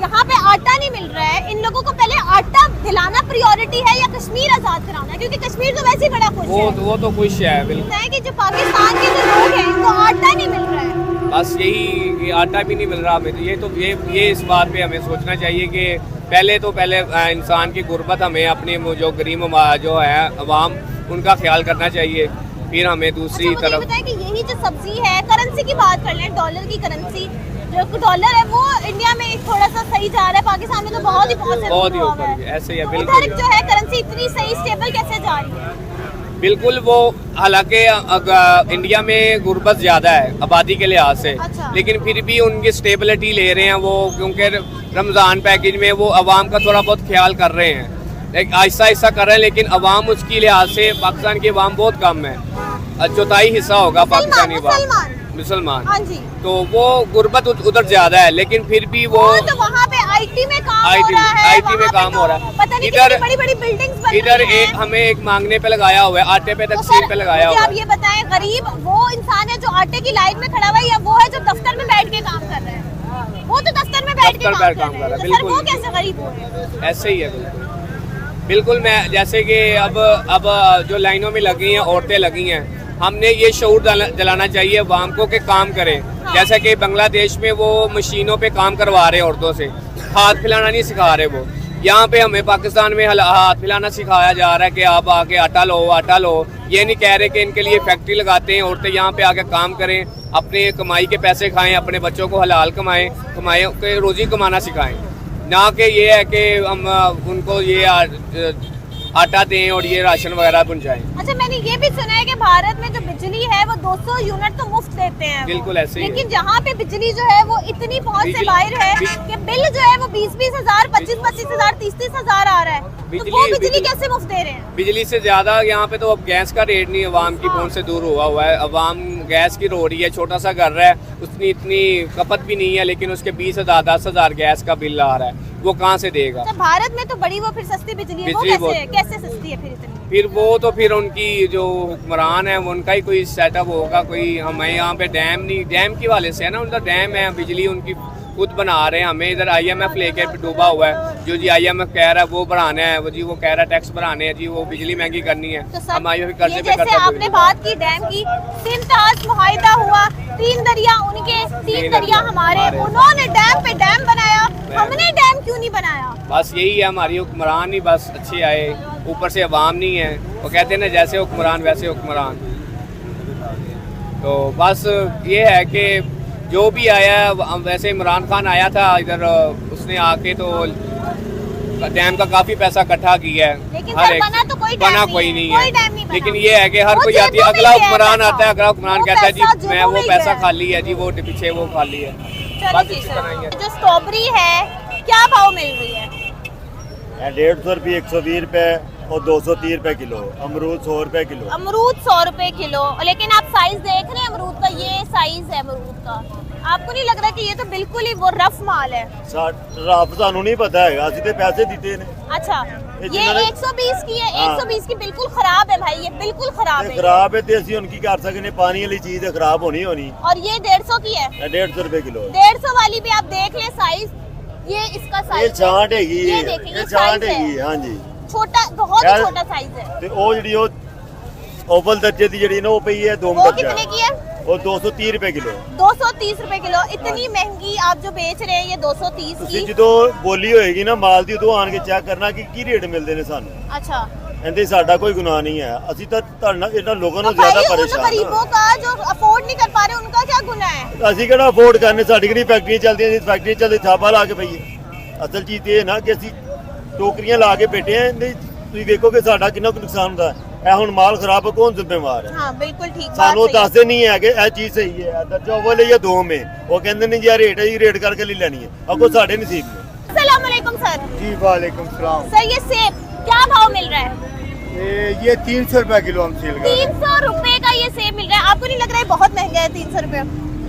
यहाँ पे आटा नहीं मिल रहा है, इन लोगों को पहले आटा दिलाना प्रायोरिटी है या कश्मीर आजाद कराना? क्योंकि कश्मीर तो वैसे ही बड़ा खुश है। वो तो खुश है बिल्कुल, कि जो पाकिस्तान के जो लोग हैं इनको आटा नहीं मिल रहा है, बस यही आटा भी नहीं मिल रहा हमें। तो ये इस बात पे हमें सोचना चाहिए कि पहले इंसान की गुर्बत, हमें अपने जो गरीब जो है अवाम उनका ख्याल करना चाहिए, फिर हमें दूसरी तरफ बताएं कि यही जो सब्जी है, करेंसी की बात कर लें, डॉलर की करेंसी, जो डॉलर है वो इंडिया में थोड़ा सा सही जा रहा है, पाकिस्तान में तो बहुत ही ऊपर है। ऐसे ही है बिल्कुल, जो है करेंसी इतनी सही स्टेबल कैसे जा रही है? बिल्कुल, वो हालांकि इंडिया में गुर्बत ज़्यादा है आबादी के लिहाज से, लेकिन फिर भी उनकी स्टेबिलिटी ले रहे हैं वो, क्योंकि रमज़ान पैकेज में वो अवाम का थोड़ा बहुत ख्याल कर रहे हैं, आहिस्ता आहिस्ता कर रहे हैं, लेकिन अवाम उसकी लिहाज से पाकिस्तान की अवाम बहुत कम है, 1/4 हिस्सा होगा पाकिस्तानी अवाम मुसलमान, तो वो गुर्बत उधर ज्यादा है, लेकिन फिर भी वो तो वहाँ पे आईटी में काम हो रहा है, इधर हमें एक मांगने पे लगाया हुआ है, आटे पे तकसीम पे लगाया हुआ है। आप ये बताएं, गरीब वो इंसान है जो आटे की लाइन में खड़ा हुआ है, या वो है जो दफ्तर में बैठ के काम कर रहा है? वो तो दफ्तर में बैठ के काम कर रहा है, बिल्कुल, वो कैसे गरीब हो रहे हैं? ऐसे ही है बिल्कुल। मैं जैसे कि अब जो लाइनों में लगी हैं, औरतें लगी हैं, हमने ये शऊर दिलाना चाहिए अवाम को कि काम करें। जैसा कि बांग्लादेश में वो मशीनों पे काम करवा रहे हैं औरतों से, हाथ फैलाना नहीं सिखा रहे वो। यहाँ पे हमें पाकिस्तान में हाथ फैलाना सिखाया जा रहा है कि आप आके आटा लो। ये नहीं कह रहे कि इनके लिए फैक्ट्री लगाते हैं, औरतें यहाँ पे आके काम करें, अपने कमाई के पैसे खाएं, अपने बच्चों को हलाल कमाएं के रोजी कमाना सिखाएं, ना कि ये है कि हम उनको ये आटा दें और ये राशन वगैरह पहुँचाएं। अच्छा, मैंने ये भी सुना है कि भारत में जो बिजली है वो 200 यूनिट तो मुफ्त देते हैं। बिल्कुल ऐसे ही, लेकिन जहाँ पे बिजली जो है वो इतनी पहुँच से बाहर है कि बिल जो है वो 20-20 हजार, 25-25 हजार, 30-30 हजार आ रहा है, तो वो बिजली कैसे मुफ्त दे रहे हैं? बिजली से ज्यादा यहाँ पे तो अब गैस का रेट नहीं अवाम की पहुँच से दूर हुआ है, अवाम गैस की रो रही है, छोटा सा घर है, उसकी इतनी खपत भी नहीं है, लेकिन उसके 20,000 10,000 गैस का बिल आ रहा है, वो कहाँ से देगा? अच्छा, भारत में तो बड़ी वो फिर सस्ती बिजली है, वो कैसे सस्ती है फिर इतनी? फिर वो तो फिर उनकी जो हुक्मरान है उनका ही कोई सेटअप होगा, कोई हमें यहाँ पे डैम की वाले से है ना, उनका डैम है, बिजली उनकी खुद बना रहे हैं, हमें इधर IMF लेके डूबा हुआ है। जो जी IMF कह रहा है वो बढ़ाना है, वो जी वो कह रहा है टैक्स बढ़ाने हैं जी, वो बिजली महंगी करनी है। तो सर, हम IMF कर्जे ये पे जैसे आपने बात की डैम की, सिंध मुआहिदा हुआ, 3 दरिया उनके, 3 दरिया हमारे, उन्होंने डैम पे डैम बनाया, हमने डैम क्यों नहीं बनाया? बस यही है, हमारी हुक्मरान ही बस अच्छे आए, ऊपर से अवाम नहीं है। वो कहते हैं ना जैसे हुक्मरान वैसे हुक्मरान। तो बस ये है कि जो भी आया, वैसे इमरान खान आया था इधर, उसने आके तो डैम का काफी पैसा इकट्ठा किया है। लेकिन हर सर, एक बना कोई नहीं कोई है, डैम नहीं बना। लेकिन ये है कि हर कोई आती है, अगला हुक्मरान आता है, अगला हुक्मरान कहता है जी मैं वो पैसा खाली है जी, वो पीछे वो खाली है। बस इसी तरह ही है। जो स्ट्रॉबेरी है क्या भाव मिल रही है? 150 रुपये, 120 रुपये और 230 रुपये किलो। अमरूद 100 रुपये किलो। अमरूद 100 रुपए किलो। लेकिन आप साइज देख रहे हैं अमरूद का, ये साइज है अमरूद का। आपको नहीं लग रहा कि ये तो बिल्कुल ही वो रफ माल है? रफ सानू नहीं पता है, असि तो पैसे दिते ने। अच्छा, ये 120 की है, 120 की बिल्कुल खराब है भाई, ये बिल्कुल खराब है। खराब है तो असि उनकी कर सकते, पानी वाली चीज खराब होनी होनी। और ये 150 की है, 150 रुपये किलो। 150 वाली भी आप देख लें साइज, ये इसका साइज, ये छांट हैगी, ये देखें, ये छांट साइज है। हैगी। हां जी, छोटा, बहुत ही छोटा साइज है। ਤੇ ਉਹ ਜਿਹੜੀ ਉਹ ओवल दर्जे ਦੀ ਜਿਹੜੀ ਨਾ ਉਹ ਪਈ ਹੈ 2 वो कितने की है? ਉਹ 230 रुपए किलो। 230 रुपए किलो। इतनी महंगी आप जो बेच रहे हैं ये 230 ਤੁਸੀਂ की। ਜਦੋਂ ਬੋਲੀ ਹੋਏਗੀ ਨਾ ਮਾਲ ਦੀ, ਉਦੋਂ ਆਣ ਕੇ ਚੈੱਕ ਕਰਨਾ ਕਿ ਕੀ ਰੇਟ ਮਿਲਦੇ ਨੇ ਸਾਨੂੰ। अच्छा, ਇਹਦੇ ਸਾਡਾ ਕੋਈ ਗੁਨਾਹ ਨਹੀਂ ਹੈ, ਅਸੀਂ ਤਾਂ ਤੁਹਾਡਾ ਇਹਨਾਂ ਲੋਕਾਂ तो ਨੂੰ ਜ਼ਿਆਦਾ भाई उन ਪਰੇਸ਼ਾਨ गरीबों ਹਾਂ। का जो अफोर्ड नहीं कर पा रहे उनका क्या गुनाह है? ਅਸੀਂ ਕਿਹੜਾ ਅਫੋਰਡ ਕਰਨੇ, ਸਾਡੀ ਕਿਹੜੀ ਫੈਕਟਰੀਆਂ ਚੱਲਦੀਆਂ ਜੀ, ਫੈਕਟਰੀ ਚੱਲਦੀ ਥਾਪਾ ਲਾ ਕੇ ਪਈਏ। ਅਸਲ ਚੀਜ਼ ਇਹ ਨਾ ਕਿ ਅਸੀਂ ਟੋਕਰੀਆਂ ਲਾ ਕੇ ਬੈਠੇ ਆਂ, ਤੁਸੀਂ ਵੇਖੋ ਕਿ ਸਾਡਾ ਕਿੰਨਾ ਕੁ ਨੁਕਸਾਨ ਹੁੰਦਾ ਹੈ। ਇਹ ਹੁਣ ਮਾਲ ਖਰਾਬ ਕੌਣ ਜ਼ਿੰਮੇਵਾਰ ਹੈ? हाँ बिल्कुल ठीक बात ਸਾਨੂੰ सही है। ਦੱਸਦੇ ਨਹੀਂ ਹੈ ਕਿ ਇਹ ਚੀਜ਼ ਸਹੀ ਹੈ, ਦਰਜਾ ਅव्वल है या 2 में। ਉਹ ਕਹਿੰਦੇ ਨੇ ਜੀ ਇਹ ਰੇਟ ਹੈ ਜੀ, ਰੇਟ ਕਰਕੇ ਲੈ ਲੈਣੀ ਹੈ, ਅੱਗੋਂ ਸਾਡੇ ਨਸੀਬ में। अस्सलाम वालेकुम सर। जी वालेकुम सलाम। सर ये सेब क्या भाव मिल रहा है? ये 300 रुपए किलो हम सेल कर रहे हैं। 300 रुपए का ये सेब मिल रहा है। आपको नहीं लग रहा है बहुत महंगा है 300 रुपए?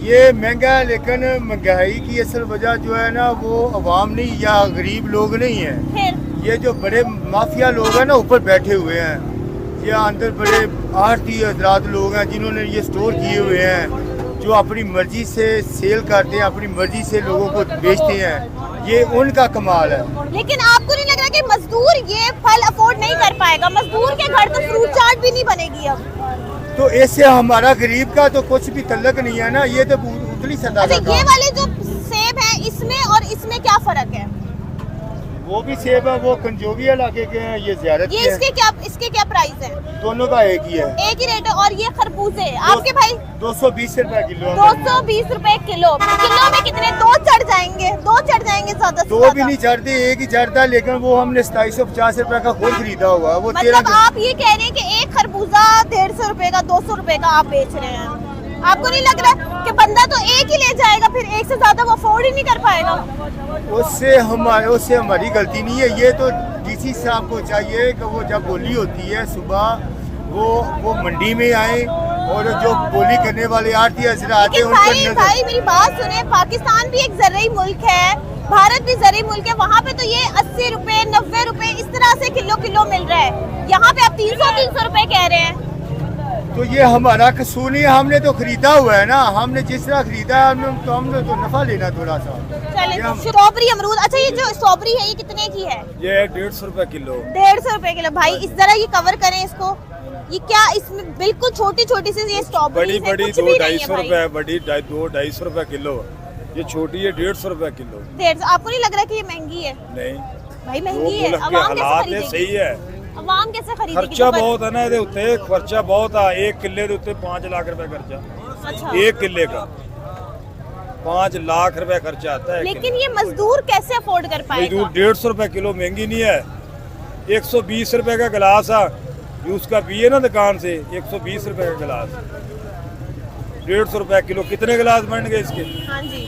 ये महंगा है, लेकिन महंगाई की असल वजह जो है ना वो अवाम नहीं या गरीब लोग नहीं है, फिर ये जो बड़े माफिया लोग हैं ना ऊपर बैठे हुए हैं, ये अंदर बड़े आढ़ती हजरात लोग हैं जिन्होंने ये स्टोर किए हुए हैं, जो अपनी मर्जी से सेल करते हैं, अपनी मर्जी से लोगों को बेचते हैं, ये उनका कमाल है। लेकिन आपको नहीं लग रहा कि मजदूर ये फल अफोर्ड नहीं कर पाएगा? मजदूर के घर तो फ्रूट चाट भी नहीं बनेगी अब। तो इससे हमारा गरीब का तो कुछ भी तल्लक नहीं है ना, ये तो उतली सदा अच्छा, का ये काम। वाले जो सेब है इसमें और इसमें क्या फर्क है? वो भी सेब है, वो कंजोगी इलाके के हैं, ये ज़ियारत ये के हैं। इसके क्या प्राइस है? दोनों का एक ही है। एक ही रेट है। और ये खरबूजे आपके भाई 220 रुपए किलो। 220 रुपए किलो। किलो में कितने? 2 चढ़ जाएंगे, 2 चढ़ जाएंगे ज्यादा से 2 ज्यादा। भी नहीं चढ़ते, एक ही चढ़ता, लेकिन वो हमने 2750 रुपए का खुद खरीदा हुआ, वो मतलब आप ये कह रहे हैं कि एक खरबूजा 150 रुपए का, 200 रुपए का आप बेच रहे हैं। आपको नहीं लग रहा कि बंदा तो एक ही ले जाएगा, फिर एक से ज्यादा वो अफोर्ड ही नहीं कर पाएगा? उससे हमारी गलती नहीं है, ये तो डीसी साहब को चाहिए कि वो जब बोली होती है सुबह वो मंडी में आए और जो बोली करने वाले आरती हजरात हैं भाई मेरी बात सुने, पाकिस्तान भी एक ज़रई मुल्क है, भारत भी ज़रई मुल्क है, वहाँ पे तो ये 80 रुपए 90 रुपए इस तरह से किलो मिल रहा है, यहाँ पे आप 300 रुपए कह रहे हैं। तो ये हमारा कसूर नहीं है, हमने तो खरीदा हुआ है ना, हमने जिस तरह खरीदा है हमने तो नफा लेना थोड़ा सा। चले, स्ट्रॉबेरी अमरूद। अच्छा, ये जो स्ट्रॉबेरी है ये कितने की है? ये 150 रुपए किलो। 150 रुपए किलो। भाई इस तरह ये कवर करें इसको, ये क्या इसमें बिल्कुल छोटी छोटी सी ये स्ट्रॉबेरी बड़ी 2-250 रुपए, बड़ी 2-250 रुपए किलो, ये छोटी है 150 रुपए किलो। 150। आपको नहीं लग रहा कि ये महंगी है? नहीं भाई महंगी है, अवाम कैसे खरीदेगी? सही है, अवाम कैसे खरीदेगी? खर्चा बहुत है ना, ਇਹਦੇ ਉੱਤੇ ਖਰਚਾ ਬਹੁਤ ਆ, 1 ਕਿੱਲੇ ਦੇ ਉੱਤੇ 5 लाख रुपए खर्चा। अच्छा, 1 किले का 5 लाख रुपए खर्चा आता है। लेकिन ये मजदूर कैसे अफोर्ड कर पाएगा? मजदूर 150 रुपए किलो महंगी नहीं है, 120 रुपए का गिलास है, जूस का पिए ना दुकान से, 120 रुपए का गिलास, 150 रुपए किलो, कितने गिलास बन गए इसके? हाँ जी,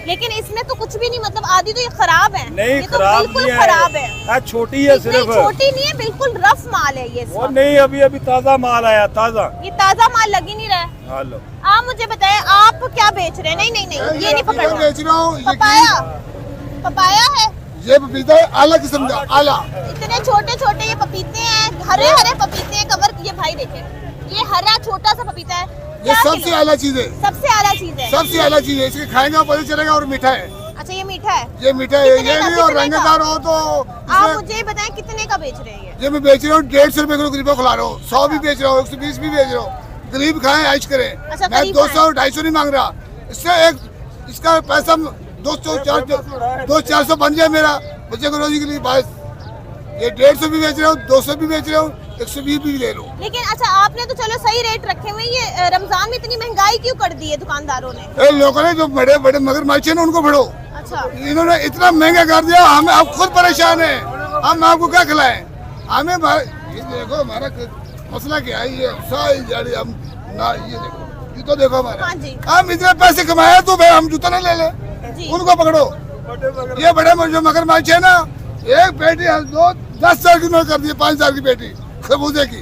लेकिन इसमें तो कुछ भी नहीं, मतलब आधी तो ये खराब है। नहीं, ये तो खराब बिल्कुल नहीं है, खराब है, छोटी है इतनी सिर्फ, छोटी नहीं है, बिल्कुल रफ माल है ये वो सब। नहीं, अभी ताजा माल आया, ताजा। ये ताजा माल लग ही नहीं रहा है। हेलो, आप मुझे बताएं आप क्या बेच रहे हैं? नहीं नहीं नहीं, ये नहीं पकड़ बेच रहा हूँ, पपाया, पपाया है, ये पपीता है आला किस्म का, आला। इतने छोटे छोटे ये पपीते हैं, हरे हरे पपीते हैं, कवर। ये भाई देखे, ये हरा छोटा सा पपीता है, क्या सबसे किलो? आला चीज है, सबसे आला चीज है। सबसे आला चीज है। इसके खाएंगे पता चलेगा। और मीठा है, अच्छा ये मीठा है, ये मीठा है। कितने ये का- भी और कितने रंगदार हो तो आप मुझे ये बताएं कितने का बेच रहे हैं ये मैं बेच रहा हूँ 150 रुपए किलो गरीबों को खिला रहा हूँ। 100 भी बेच रहा हूँ, 120 भी बेच रहा हूँ। गरीब खाएं, ऐश करें। अच्छा, मैं गरीब 200-250 नहीं मांग रहा। इससे एक इसका पैसा 200-400 बन जाए मेरा बच्चे को रोजी के लिए। बस ये 150 भी बेच रहा हूँ, 200 भी बेच रहा हूँ, 120 भी ले लूँ। लेकिन अच्छा आपने तो चलो सही रेट रखे हुए, ये रमजान में इतनी महंगाई क्यों कर दी है दुकानदारों ने? लोगों ने जो बड़े बड़े मगरमच्छ है ना उनको फड़ो। अच्छा इन्होंने इतना महंगा कर दिया, हम अब खुद परेशान है। हम आपको क्या खिलाएं? हमें ये देखो हमारा मसला क्या है। ये सारी गाड़ी हम ना, ये देखो जूता देखो हमारा। हाँ जी। हम इतने पैसे कमाए तो भाई हम जूता नहीं ले ले। जी। उनको पकड़ो। ये बड़े जो मगरमच्छ है ना, एक पेटी 10 साल की नोट कर दी, 5 साल की पेटी खरबूजे की।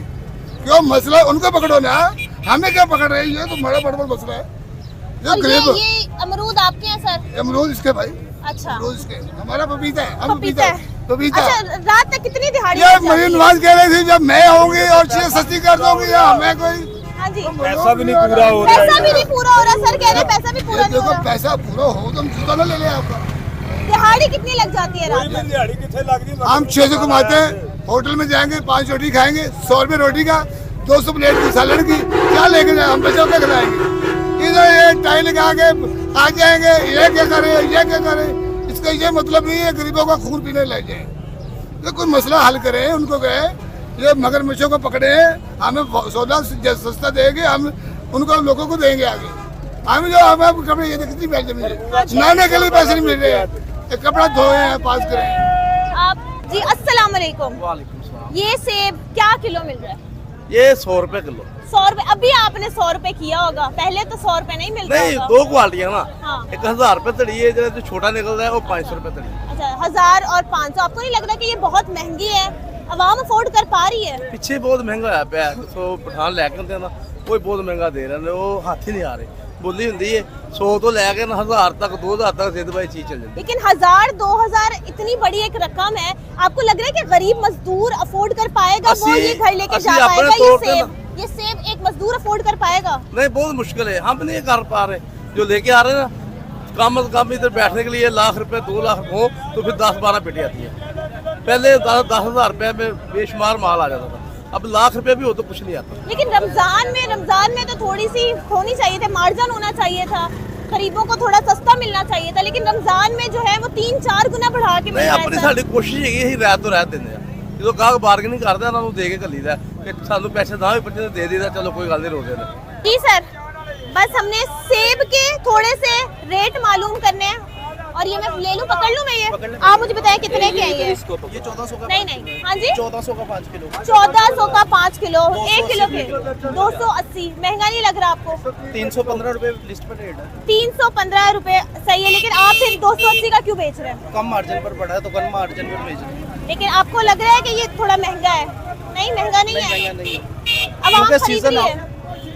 क्यों मसला? उनको पकड़ो ना, हमें क्या पकड़ रहे हैं? ये तो बड़ा बड़ा मसला है। और ये अमरूद आपके हैं सर? अमरूद इसके भाई, अच्छा अमरूद इसके। हमारा पपीता है, हम पपीता है। पपीता। अच्छा रात तक कितनी दिहाड़ी ये लग जाती मरीन है? नवाज कह रही थी जब मैं आऊंगी और चीज सस्ती कर दूंगी या हमें कोई हाँ जी, पैसा भी नहीं पूरा हो रहा पैसा भी नहीं पूरा हो रहा। सर कह रहे पैसा भी पूरा ये नहीं हो देखो रहा। पैसा पूरा हो तो हम जूता ना ले ले आपका। दिहाड़ी कितनी लग जाती है रात में? दिहाड़ी कितने लगती? हम 600 कमाते हैं, होटल में जाएंगे 5 रोटी खाएंगे, 100 रुपए रोटी का, 200 प्लेट की सैलड की, क्या लेके जाए? हम बच्चों क्या खिलाएंगे? इधर ये टाई लगा के आ जाएंगे, ये क्या करे, ये क्या करे? इसका ये मतलब नहीं है गरीबों का खून पीने लग जाए। ये कोई मसला हल करे, उनको कहे ये मगरमच्छों को पकड़े, हमें सौदा सस्ता देंगे, हम उनको लोगों को देंगे आगे। हम जो हमें कपड़े ये कितनी पैसे मिल रहे, नहाने के लिए पैसे नहीं मिल रहे हैं, एक कपड़ा धोए हैं, पास करें। आप जी अस्सलाम वालेकुम। ये सेब क्या किलो मिल रहा है? ये 100 रुपए किलो। 100 रुपए? अभी आपने 100 रुपए किया होगा, पहले तो 100 रुपए नहीं मिलता नहीं, होगा। 2 क्वालिटियाँ ना। हाँ। एक 1000 रुपए तड़ी है, जो छोटा निकल रहा है वो 500 रुपए तड़ी। अच्छा 1000 और 500, आपको नहीं लग रहा कि ये बहुत महंगी है? अवाम अफोर्ड कर पा रही है? पिछे बहुत महंगा होया पिया, तो पठान लैके आते ना कोई बहुत महंगा दे रहे हैं, वो हाथ ही नहीं आ रहे। बोली होंगी है 100 तो लैके ना 1000 तक 2000 तक सिद्ध भाई चीज चल जाती। लेकिन 1000-2000 इतनी बड़ी एक रकम है, आपको लग रहा है कि गरीब मजदूर अफोर्ड कर पाएगा? वो ये घर लेके जा पाएगा? ये सेब एक मजदूर अफोर्ड कर पाएगा? नहीं, बहुत मुश्किल है, हम नहीं कर पा रहे। जो लेके आ रहे हैं ना, कम से कम इधर बैठने के लिए 1 लाख रुपए 2 लाख हो तो फिर 10-12 पेटी आती है। पहले 10,000 रुपए में बेशुमार माल आ जाता था, अब लाख रुपए भी हो तो कुछ नहीं आता। लेकिन रमजान में तो थोड़ी सी होनी चाहिए थी, मार्जिन होना चाहिए था, गरीबों को थोड़ा सस्ता मिलना चाहिए था। लेकिन रमजान में जो है वो 3-4 गुना बढ़ा के मिल नहीं, रहा है अपनी सर। साडी कोशिश है ही रात तो रात देने जो गाहक बार्गेनिंग करते हैं दे के घली दा कि सानू पैसे ना भी बच्चे दे दीदा, चलो कोई गल नहीं रोकते ने। जी सर, बस हमने सेब के थोड़े से रेट मालूम करने हैं। और ये मैं ले लूं, पकड़ लूं मैं ये? आप मुझे बताएं कितने के हैं ये? ये 1400 का। नहीं, हाँ जी 1400 का 5 किलो। 1400 का 5 किलो, 1 किलो के 280। महंगा नहीं लग रहा आपको? 315 रुपए लिस्ट पर रेट है। 315 रुपए सही है, लेकिन आप फिर 280 का क्यों बेच रहे हैं? कम मार्जिन पर पड़ा है तो कम मार्जिन पर बेच रहे हैं। लेकिन आपको लग रहा है कि ये थोड़ा महंगा है? नहीं महंगा नहीं है, नहीं अवाम खरीद रही है।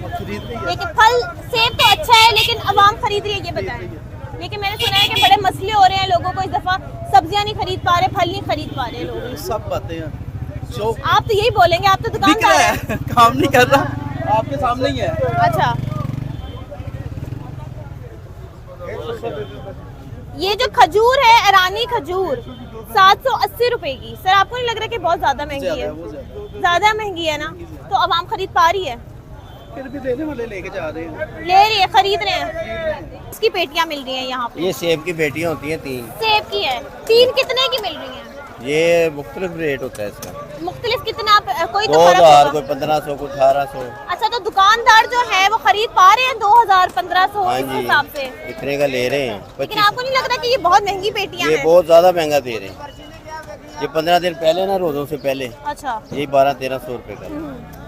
खरीद रही है। लेकिन फल सेब तो अच्छा है, लेकिन अवाम खरीद रही है, ये बताएं। लेकिन मैंने सुना है कि बड़े मसले हो रहे हैं लोगों को, इस दफा सब्जियां नहीं खरीद पा रहे, फल नहीं खरीद पा रहे लोग। सब बातें हैं जो आप तो यही बोलेंगे, आप तो बिक रहा दुकानदार हैं। है, काम नहीं कर रहा, आपके सामने ही है। अच्छा, ये जो खजूर है, ईरानी खजूर 780 रुपए की। सर आपको नहीं लग रहा कि बहुत ज्यादा महंगी है? ज्यादा महंगी है ना, तो अवाम खरीद पा रही है? फिर भी देने वाले लेके जा रहे हैं। ले रही है, खरीद रहे हैं। इसकी पेटियां मिल रही हैं यहाँ पे? ये सेब की पेटियां होती हैं 3। सेब की है 3, कितने की मिल रही हैं? ये मुख्तलिफ रेट होता है इसका। मुख्तलिफ कितना? कोई तो 2000, फर्क कोई 1500, कोई 1800। अच्छा, तो दुकानदार जो है वो खरीद पा रहे हैं 2000-1500 हाँ इस जी, हिसाब से? इतने का ले रहे हैं। लेकिन आपको नहीं लग रहा कि ये बहुत महंगी पेटियां ये हैं? बहुत ज्यादा महंगा दे रहे हैं। ये 15 दिन पहले ना, रोजों से पहले अच्छा, ये 1200-1300 रुपए का,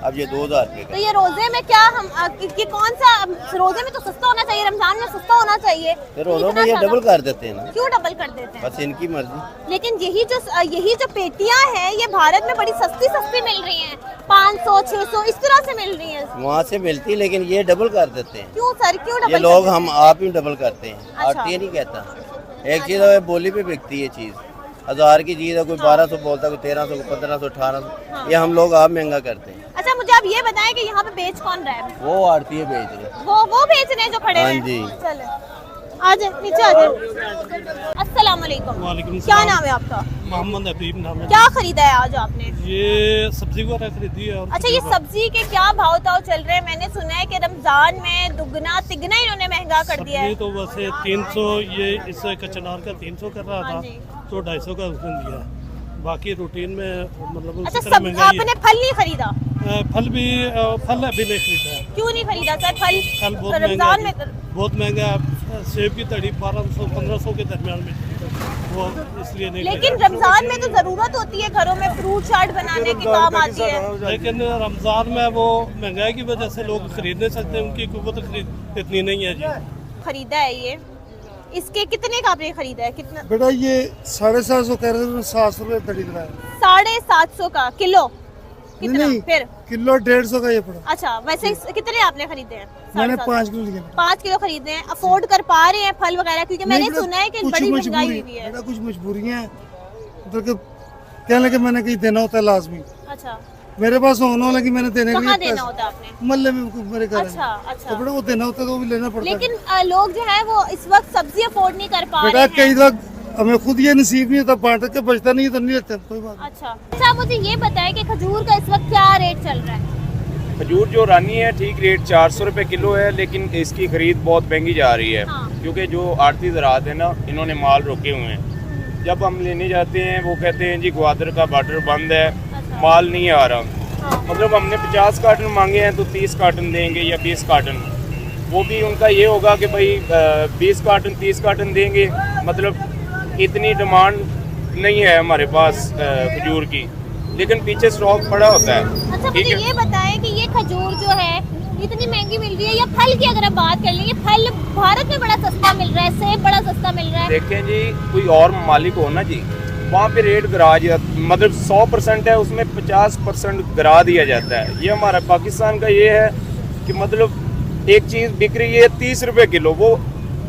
अब ये 2000 रुपए तो का। ये रोजे में क्या हम ये कौन सा, रोजे में तो सस्ता होना चाहिए, रमजान में सस्ता होना चाहिए, फिर रोजों इतना में ये ज्यादा- डबल कर देते हैं ना, क्यों डबल कर देते हैं? बस इनकी मर्जी। लेकिन यही जो पेटियां हैं ये भारत में बड़ी सस्ती मिल रही हैं, 500-600 इस तरह से मिल रही हैं। वहाँ से मिलती, लेकिन ये डबल कर देते हैं। क्यों सर, क्यों डबल? ये लोग हम आप ही डबल करते हैं, अच्छा। आरती नहीं कहता। एक चीज है बोली पे बिकती है चीज, 1000 की चीज है, कोई 1200 बोलता है, कोई 1300, 1500, 1800। ये हम लोग आप महंगा करते हैं। अच्छा, मुझे आप आप ये बताएं कि यहाँ पे बेच कौन रहा है? वो आड़ती है बेच रहे, वो बेच रहे हैं जो खड़े हैं। हाँ जी। चले आ जाए, नीचे आ जाए। अस्सलाम वालेकुम। वालेकुम क्या सलाम। नाम है आपका? मोहम्मद हबीब नाम है। क्या खरीदा है आज आपने? ये सब्जी वगैरह खरीदी है। और अच्छा, ये सब्जी के क्या भाव ताव चल रहे हैं? मैंने सुना है कि रमजान में दुगना तिगना इन्होंने महंगा कर दिया है। तो वैसे 300, ये इस कचनार का 300 कर रहा हाँ था, तो 250 का उसने दिया है। बाकी रूटीन में मतलब अच्छा, सब आपने फल नहीं खरीदा? फल अभी नहीं खरीदा है। क्यों नहीं खरीदा सर? फल बहुत रमजान महंगा में बहुत महंगा है। सेब की तड़ी 1200-1500 के दरमियान में, वो इसलिए नहीं। लेकिन रमजान में तो जरूरत होती है घरों में फ्रूट चाट बनाने की, काम आती है। लेकिन रमजान में वो महंगाई की वजह से लोग खरीद नहीं सकते, उनकी कुव्वत खरीद इतनी नहीं है जी। खरीदा है ये, इसके कितने का आपने खरीदा है? कितना बेटा ये 750 कह रहे थे, 700 रुपए तड़ी का है। 750 का किलो? कितना नहीं, फिर किलो 150 का ये पड़ा। अच्छा, वैसे कितने आपने खरीदे हैं? मैंने 5 किलो लिए। 5 किलो खरीदे हैं। अफोर्ड कर पा रहे हैं फल वगैरह? क्योंकि मैंने सुना है कि बड़ी महंगाई हुई है। कुछ मजबूरियाँ हैं, तो कहने लगे मैंने कहीं देना होता है लाजमी। अच्छा, मेरे पास होने वाला कि मैंने देने के कहाँ लिए देना होता है आपने? मल्ले में मेरे घर है। अच्छा। तो बेटा वो देना होता है तो वो भी लेना पड़ता है। लेकिन लोग जो है वो इस वक्त सब्जी अफोर्ड नहीं कर पा रहे बेटा हैं। कई लोग हमें खुद ये नसीब नहीं होता, बांट के बचता नहीं तो नहीं लेते, कोई बात। अच्छा, मुझे ये बताएं कि खजूर का इस वक्त क्या रेट चल रहा है? खजूर जो रानी है ठीक रेट 400 रुपये किलो है, लेकिन इसकी खरीद बहुत महंगी जा रही है। हाँ। क्योंकि जो आड़ती ज़राअत है ना, इन्होंने माल रोके हुए हैं। जब हम लेने जाते हैं वो कहते हैं जी ग्वादर का बॉर्डर बंद है, माल नहीं आ रहा। मतलब हमने 50 कार्टन मांगे हैं तो 30 कार्टन देंगे या 20 कार्टन। वो भी उनका ये होगा कि भाई 20 कार्टन 30 कार्टन देंगे, मतलब इतनी डिमांड नहीं है हमारे पास खजूर की, लेकिन पीछे स्टॉक पड़ा होता है। अच्छा, मुझे ये बताएं कि ये खजूर जो है इतनी महंगी मिल रही है, या फल की अगर हम बात कर लें, ये फल भारत में बड़ा सस्ता मिल रहा है, सेब बड़ा सस्ता मिल रहा है। देखें जी, कोई और मालिक हो ना जी, वहाँ पे रेट गिरा मतलब 100% है, उसमें 50% गिरा दिया जाता है। ये हमारा पाकिस्तान का ये है कि मतलब एक चीज़ बिक रही है 30 रुपये किलो, वो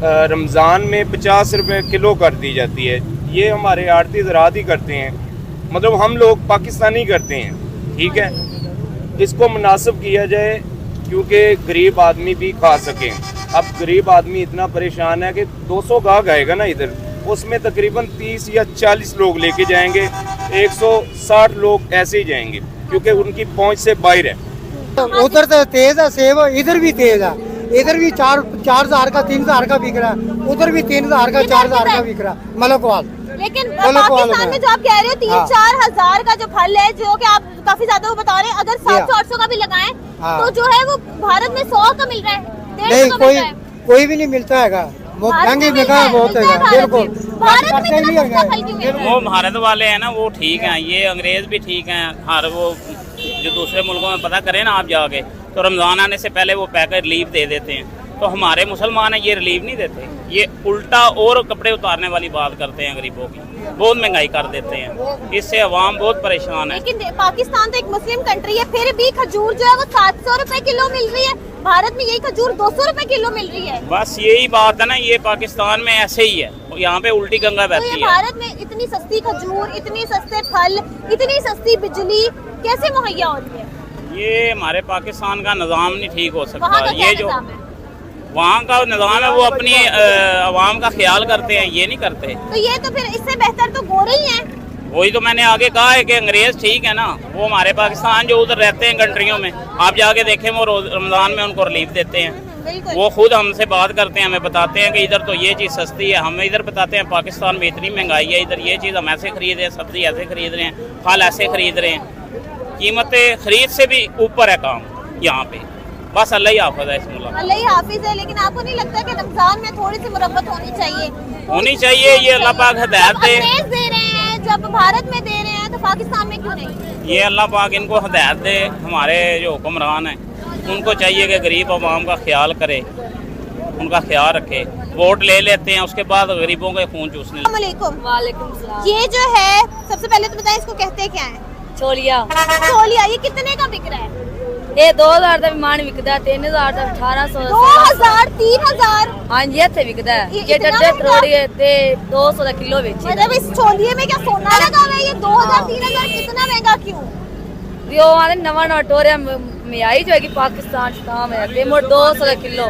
रमज़ान में 50 रुपये किलो कर दी जाती है। ये हमारे आड़ती ज़राअत ही करते हैं, मतलब हम लोग पाकिस्तानी करते हैं। ठीक है, इसको मुनासिब किया जाए क्योंकि गरीब आदमी भी खा सकें। अब गरीब आदमी इतना परेशान है कि 200 गाहक आएगा ना इधर, उसमें तकरीबन 30 या 40 लोग लेके जाएंगे, 160 लोग ऐसे ही जाएंगे क्योंकि उनकी पहुंच से बाहर है। उधर तो तेज है सेब, इधर भी तेज है। इधर भी 4,000 का 3,000 का बिक रहा है, उधर भी 3,000 का 4,000 का बिक रहा है मलकवाल। लेकिन पाकिस्तान में जो आप कह रहे हो 3-4 हजार का जो फल है, जो कि आप काफी ज्यादा वो बता रहे हैं, अगर 700-800 का भी लगाएं तो जो है वो भारत में 100 का मिल रहा है, 150 का मिल रहा है। कोई भी नहीं मिलता है, महंगी महंगा बहुत है। बिल्कुल भारत में इतना सस्ता फल क्यों मिल रहा है? वो भारत वाले हैं ना, वो ठीक हैं, ये अंग्रेज भी ठीक हैं। हर वो जो दूसरे मुल्कों में पता करें ना आप जाके, तो रमज़ान आने से पहले वो पैकेट रिलीफ दे देते हैं। तो हमारे मुसलमान हैं, ये रिलीफ नहीं देते, ये उल्टा और कपड़े उतारने वाली बात करते हैं गरीबों की, बहुत महंगाई कर देते हैं। इससे अवाम बहुत परेशान है। लेकिन पाकिस्तान तो एक मुस्लिम कंट्री है, फिर भी खजूर जो है वो 700 रुपए किलो मिल रही है। भारत में यही खजूर 200 रुपए किलो मिल रही है। बस यही बात है ना, ये पाकिस्तान में ऐसे ही है, यहाँ पे उल्टी गंगा बहती है। भारत में इतनी सस्ती खजूर, इतनी सस्ते फल, इतनी सस्ती बिजली कैसे मुहैया हो रही है? ये हमारे पाकिस्तान का निज़ाम नहीं ठीक हो सकता। ये जो वहाँ का निज़ाम है वो अपनी आवाम का ख्याल करते हैं, ये नहीं करते। तो ये तो फिर इससे बेहतर तो गोरे ही हैं। वही तो मैंने आगे कहा है कि अंग्रेज ठीक है ना, वो हमारे पाकिस्तान जो उधर रहते हैं कंट्रियों में, आप जाके देखें वो रमज़ान में उनको रिलीफ देते हैं। वो खुद हमसे बात करते हैं, हमें बताते हैं कि इधर तो ये चीज़ सस्ती है। हम इधर बताते हैं पाकिस्तान में इतनी महंगाई है, इधर ये चीज़ हम ऐसे खरीद रहे हैं, सब्जी ऐसे खरीद रहे हैं, फल ऐसे खरीद रहे हैं। कीमतें खरीद से भी ऊपर है काम यहाँ पे। बस अल्लाह ही हाफिज़ है इस मुल्क। अल्लाह ही हाफिज़ है, लेकिन आपको नहीं लगता कि रमज़ान में थोड़ी सी मुरब्बत होनी चाहिए? होनी चाहिए, ये अल्लाह पाक हिदायत दे। दे रहे हैं, जब भारत में दे रहे हैं तो पाकिस्तान में क्यों नहीं? ये अल्लाह पाक इनको हिदायत दे। हमारे जो हुक्मरान हैं उनको चाहिए कि गरीब आवाम का ख्याल करे, उनका ख्याल रखे। वोट ले लेते हैं, उसके बाद गरीबों के खून चूसने। वालेकुम सलाम। ये जो है सबसे पहले तो बताएं इसको कहते क्या है? छोलिया। छोलिया, ये कितने का बिक रहा है? ये 2000 ਦਾ ਵਿਮਾਨ ਵਿਕਦਾ, 3000 ਦਾ, 1800 2000 3000। हाँ जी, ਇੱਥੇ ਵਿਕਦਾ ਹੈ। ये डड्डे ट्रोड़ी ते 200 ਦਾ किलो बेचे। मतलब इस छोलिए में क्या सोना लगा हुआ है? ये 2000 3000 कितना महंगा क्यों? वो वाले नवा नवा टोरिया महंगाई जो है कि पाकिस्तान शाम है डेमोट 200 किलो।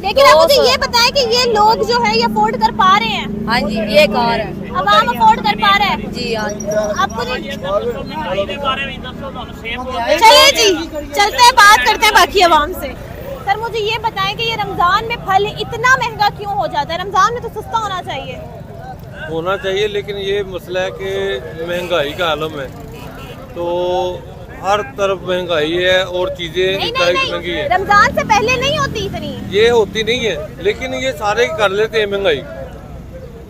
लेकिन आप मुझे ये बताएं कि ये लोग जो है ये अफोर्ड कर पा रहे हैं? हाँ जी, ये कार है, अवाम अफोर्ड कर पा रहा है? जी हाँ जी। आपको चलिए जी, चलते हैं, बात करते हैं बाकी अवाम से। सर मुझे ये बताएं कि ये रमजान में फल इतना महंगा क्यों हो जाता है? रमजान में तो सस्ता होना चाहिए, लेकिन ये मसला है कि महंगाई का आलम है, तो हर तरफ महंगाई है और चीजें महंगी है। रमजान से पहले नहीं होती इतनी, ये होती नहीं है, लेकिन ये सारे कर लेते हैं महंगाई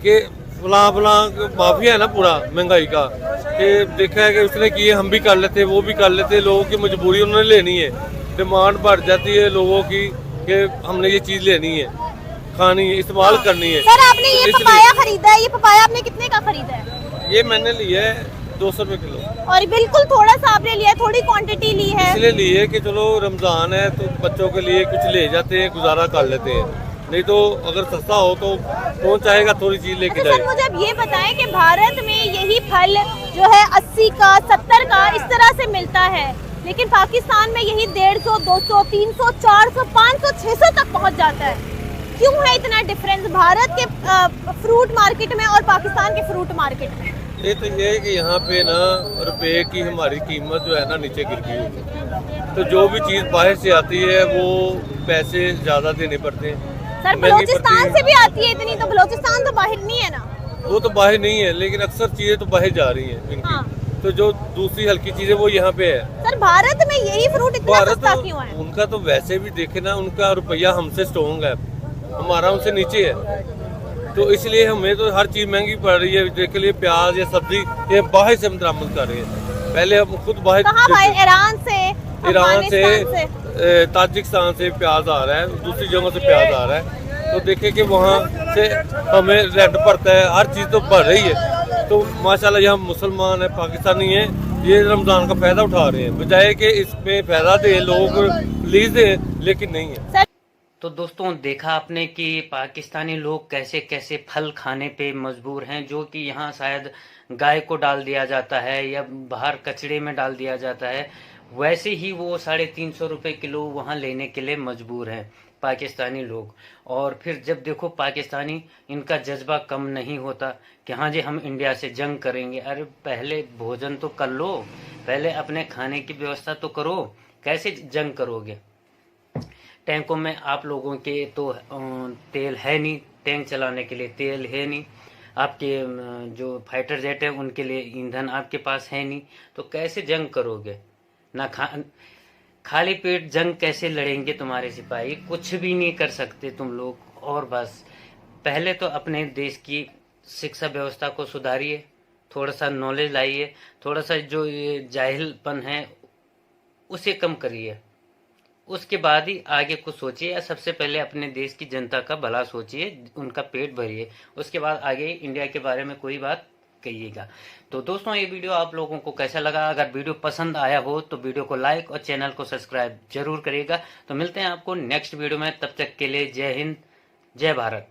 के फला माफिया है ना पूरा महंगाई का, कि देखा है कि उसने किए हम भी कर लेते, वो भी कर लेते। लोगों की मजबूरी उन्होंने लेनी है, डिमांड बढ़ जाती है लोगों की कि हमने ये चीज लेनी है, खानी है, इस्तेमाल करनी है। सर आपने ये पपाया खरीदा है, ये पपाया आपने कितने का खरीदा है? ये मैंने लिया है 200 रुपए किलो। और बिल्कुल थोड़ा सा आपने लिया है, थोड़ी क्वांटिटी ली है? इसलिए लिए कि चलो रमजान है तो बच्चों के लिए कुछ ले जाते हैं, गुजारा कर लेते हैं, नहीं तो अगर सस्ता हो तो कौन चाहेगा थोड़ी चीज लेके जाए। सर मुझे अब ये बताएं कि भारत में यही फल जो है 80 का 70 का इस तरह से मिलता है, लेकिन पाकिस्तान में यही 150, 200, 300, 400, 500, 600 तक पहुंच जाता है। क्यों है इतना डिफरेंस भारत के फ्रूट मार्केट में और पाकिस्तान के फ्रूट मार्केट में? ये तो ये है कि यहाँ पे ना रुपए की हमारी कीमत जो है ना नीचे गिर गई है, तो जो भी चीज़ बाहर से आती है वो पैसे ज़्यादा देने पड़ते हैं। सर बलोचिस्तान से भी आती है इतनी, तो बलोचिस्तान तो बाहर नहीं है ना? वो तो बाहर नहीं है, लेकिन अक्सर चीज़ें तो बाहर जा रही हैं इनकी। हाँ। तो जो दूसरी हल्की चीज़ें वो यहाँ पे है। सर भारत में यही फ्रूट इतना सस्ता क्यों है? उनका तो वैसे भी देखे ना, उनका रुपया हमसे स्ट्रॉन्ग है, हमारा उनसे नीचे है, तो इसलिए हमें तो हर चीज महंगी पड़ रही है। देख लिए प्याज या सब्जी ये बाहर से हम बरामद कर रहे हैं, पहले हम खुद बाहर ईरान से ताजिकिस्तान से प्याज आ रहा है, दूसरी जगहों से प्याज आ रहा है, तो देखे कि वहाँ से हमें रेट पड़ता है, हर चीज तो बढ़ रही है। तो माशाल्लाह यहाँ मुसलमान है, पाकिस्तानी है, ये रमजान का फायदा उठा रहे हैं, बजाय कि इसमें फायदा दे लोग प्लीज दे, लेकिन नहीं है। तो दोस्तों देखा आपने कि पाकिस्तानी लोग कैसे कैसे फल खाने पे मजबूर हैं, जो कि यहाँ शायद गाय को डाल दिया जाता है या बाहर कचड़े में डाल दिया जाता है, वैसे ही वो 350 रुपये किलो वहाँ लेने के लिए मजबूर हैं पाकिस्तानी लोग। और फिर जब देखो पाकिस्तानी, इनका जज्बा कम नहीं होता कि हाँ जी हम इंडिया से जंग करेंगे। अरे पहले भोजन तो कर लो, पहले अपने खाने की व्यवस्था तो करो, कैसे जंग करोगे? टैंकों में आप लोगों के तो तेल है नहीं, टैंक चलाने के लिए तेल है नहीं, आपके जो फाइटर जेट है उनके लिए ईंधन आपके पास है नहीं, तो कैसे जंग करोगे? ना खाली पेट जंग कैसे लड़ेंगे तुम्हारे सिपाही? कुछ भी नहीं कर सकते तुम लोग। और बस पहले तो अपने देश की शिक्षा व्यवस्था को सुधारिए, थोड़ा सा नॉलेज लाइए, थोड़ा सा जो ये जाहिलपन है उसे कम करिए, उसके बाद ही आगे कुछ सोचिए। या सबसे पहले अपने देश की जनता का भला सोचिए, उनका पेट भरिए, उसके बाद आगे इंडिया के बारे में कोई बात कहिएगा। तो दोस्तों ये वीडियो आप लोगों को कैसा लगा? अगर वीडियो पसंद आया हो तो वीडियो को लाइक और चैनल को सब्सक्राइब जरूर करिएगा। तो मिलते हैं आपको नेक्स्ट वीडियो में, तब तक के लिए जय हिंद, जय भारत।